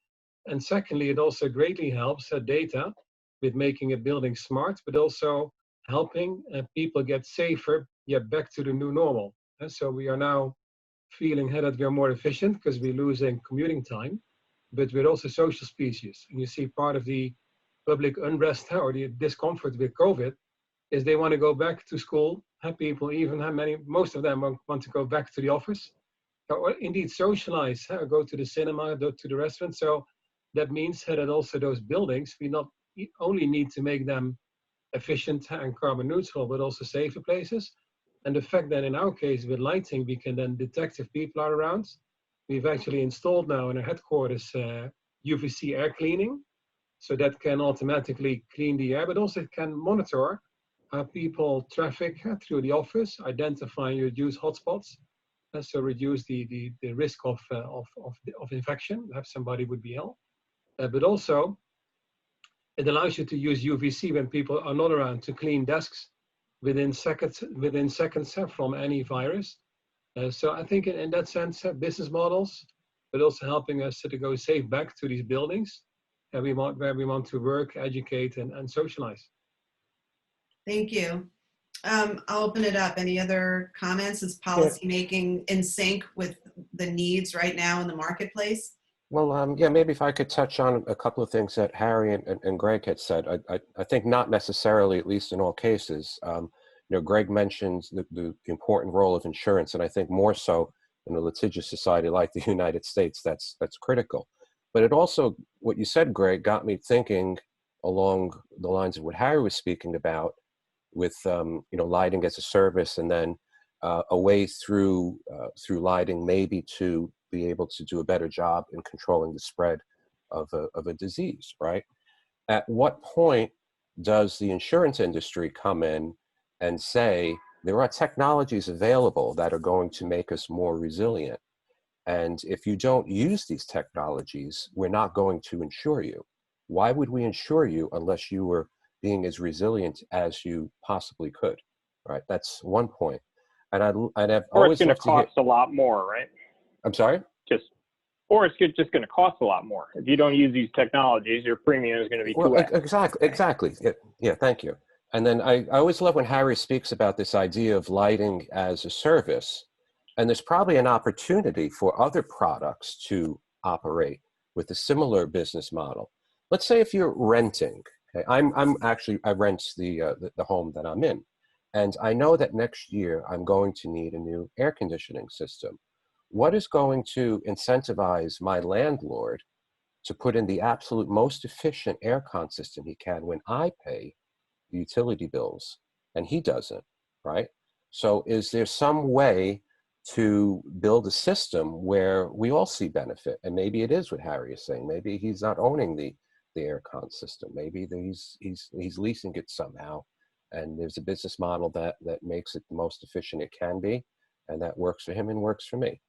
And secondly, it also greatly helps data with making a building smart, but also helping people get safer, get back to the new normal. And so we are now feeling that we are more efficient because we're losing commuting time, but we're also social species. And you see part of the public unrest or the discomfort with COVID is they want to go back to school. People, most of them want to go back to the office, or indeed socialize, or go to the cinema, go to the restaurant. So that means that also those buildings, we not only need to make them efficient and carbon neutral, but also safer places. And the fact that in our case with lighting, we can then detect if people are around. We've actually installed now in our headquarters UVC air cleaning. So that can automatically clean the air, but also it can monitor how people traffic through the office, identify and reduce hotspots, so reduce the risk of infection, if somebody would be ill. But also, it allows you to use UVC when people are not around to clean desks within seconds from any virus. So I think in that sense, business models, but also helping us to go safe back to these buildings where we want to work, educate, and socialize. Thank you. I'll open it up. Any other comments? Is policy making in sync with the needs right now in the marketplace? Well, yeah, maybe if I could touch on a couple of things that Harry and Greg had said. I think not necessarily, at least in all cases. Greg mentioned the important role of insurance, and I think more so in a litigious society like the United States, that's critical. But it also, what you said, Greg, got me thinking along the lines of what Harry was speaking about, with lighting as a service, and then a way through lighting maybe to be able to do a better job in controlling the spread of a disease, right? At what point does the insurance industry come in and say, there are technologies available that are going to make us more resilient, and if you don't use these technologies, we're not going to insure you? Why would we insure you unless you were being as resilient as you possibly could, right? That's one point. And I've or always it's going to cost a lot more, right? I'm sorry? Or it's just going to cost a lot more. If you don't use these technologies, your premium is going to be too high. Exactly. Yeah, thank you. And then I always love when Harry speaks about this idea of lighting as a service. And there's probably an opportunity for other products to operate with a similar business model. Let's say if you're renting. I rent the home that I'm in, and I know that next year I'm going to need a new air conditioning system. What is going to incentivize my landlord to put in the absolute most efficient aircon system he can when I pay the utility bills and he doesn't, right? So is there some way to build a system where we all see benefit? And maybe it is what Harry is saying. Maybe he's not owning the aircon system. Maybe he's leasing it somehow, and there's a business model that makes it the most efficient it can be, and that works for him and works for me.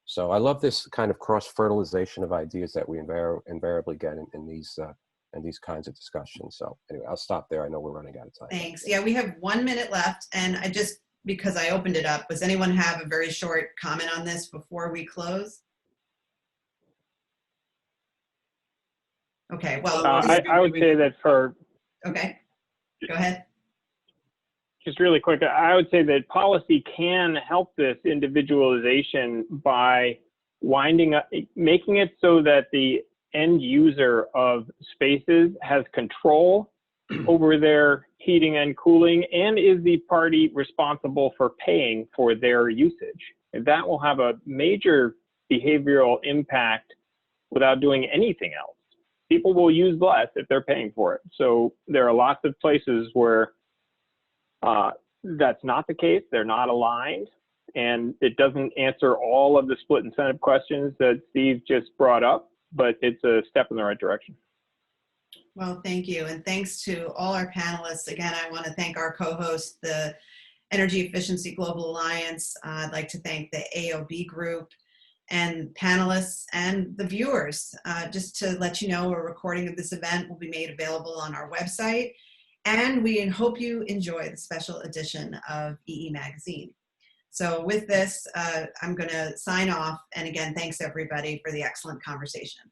So I love this kind of cross-fertilization of ideas that we invariably get in these kinds of discussions. So anyway, I'll stop there. I know we're running out of time. Thanks. Yeah, we have 1 minute left, and because I opened it up, does anyone have a very short comment on this before we close? Okay, well, I would say that okay, go ahead. Just really quick, I would say that policy can help this individualization by making it so that the end user of spaces has control over their heating and cooling and is the party responsible for paying for their usage. And that will have a major behavioral impact without doing anything else. people will use less if they're paying for it. So there are lots of places where that's not the case. They're not aligned, and it doesn't answer all of the split incentive questions that Steve just brought up, but it's a step in the right direction. Well, thank you. And thanks to all our panelists. Again, I want to thank our co-host, the Energy Efficiency Global Alliance. I'd like to thank the AOB group and panelists and the viewers. Just to let you know, a recording of this event will be made available on our website. And we hope you enjoy the special edition of EE Magazine. So with this, I'm going to sign off. And again, thanks everybody for the excellent conversation.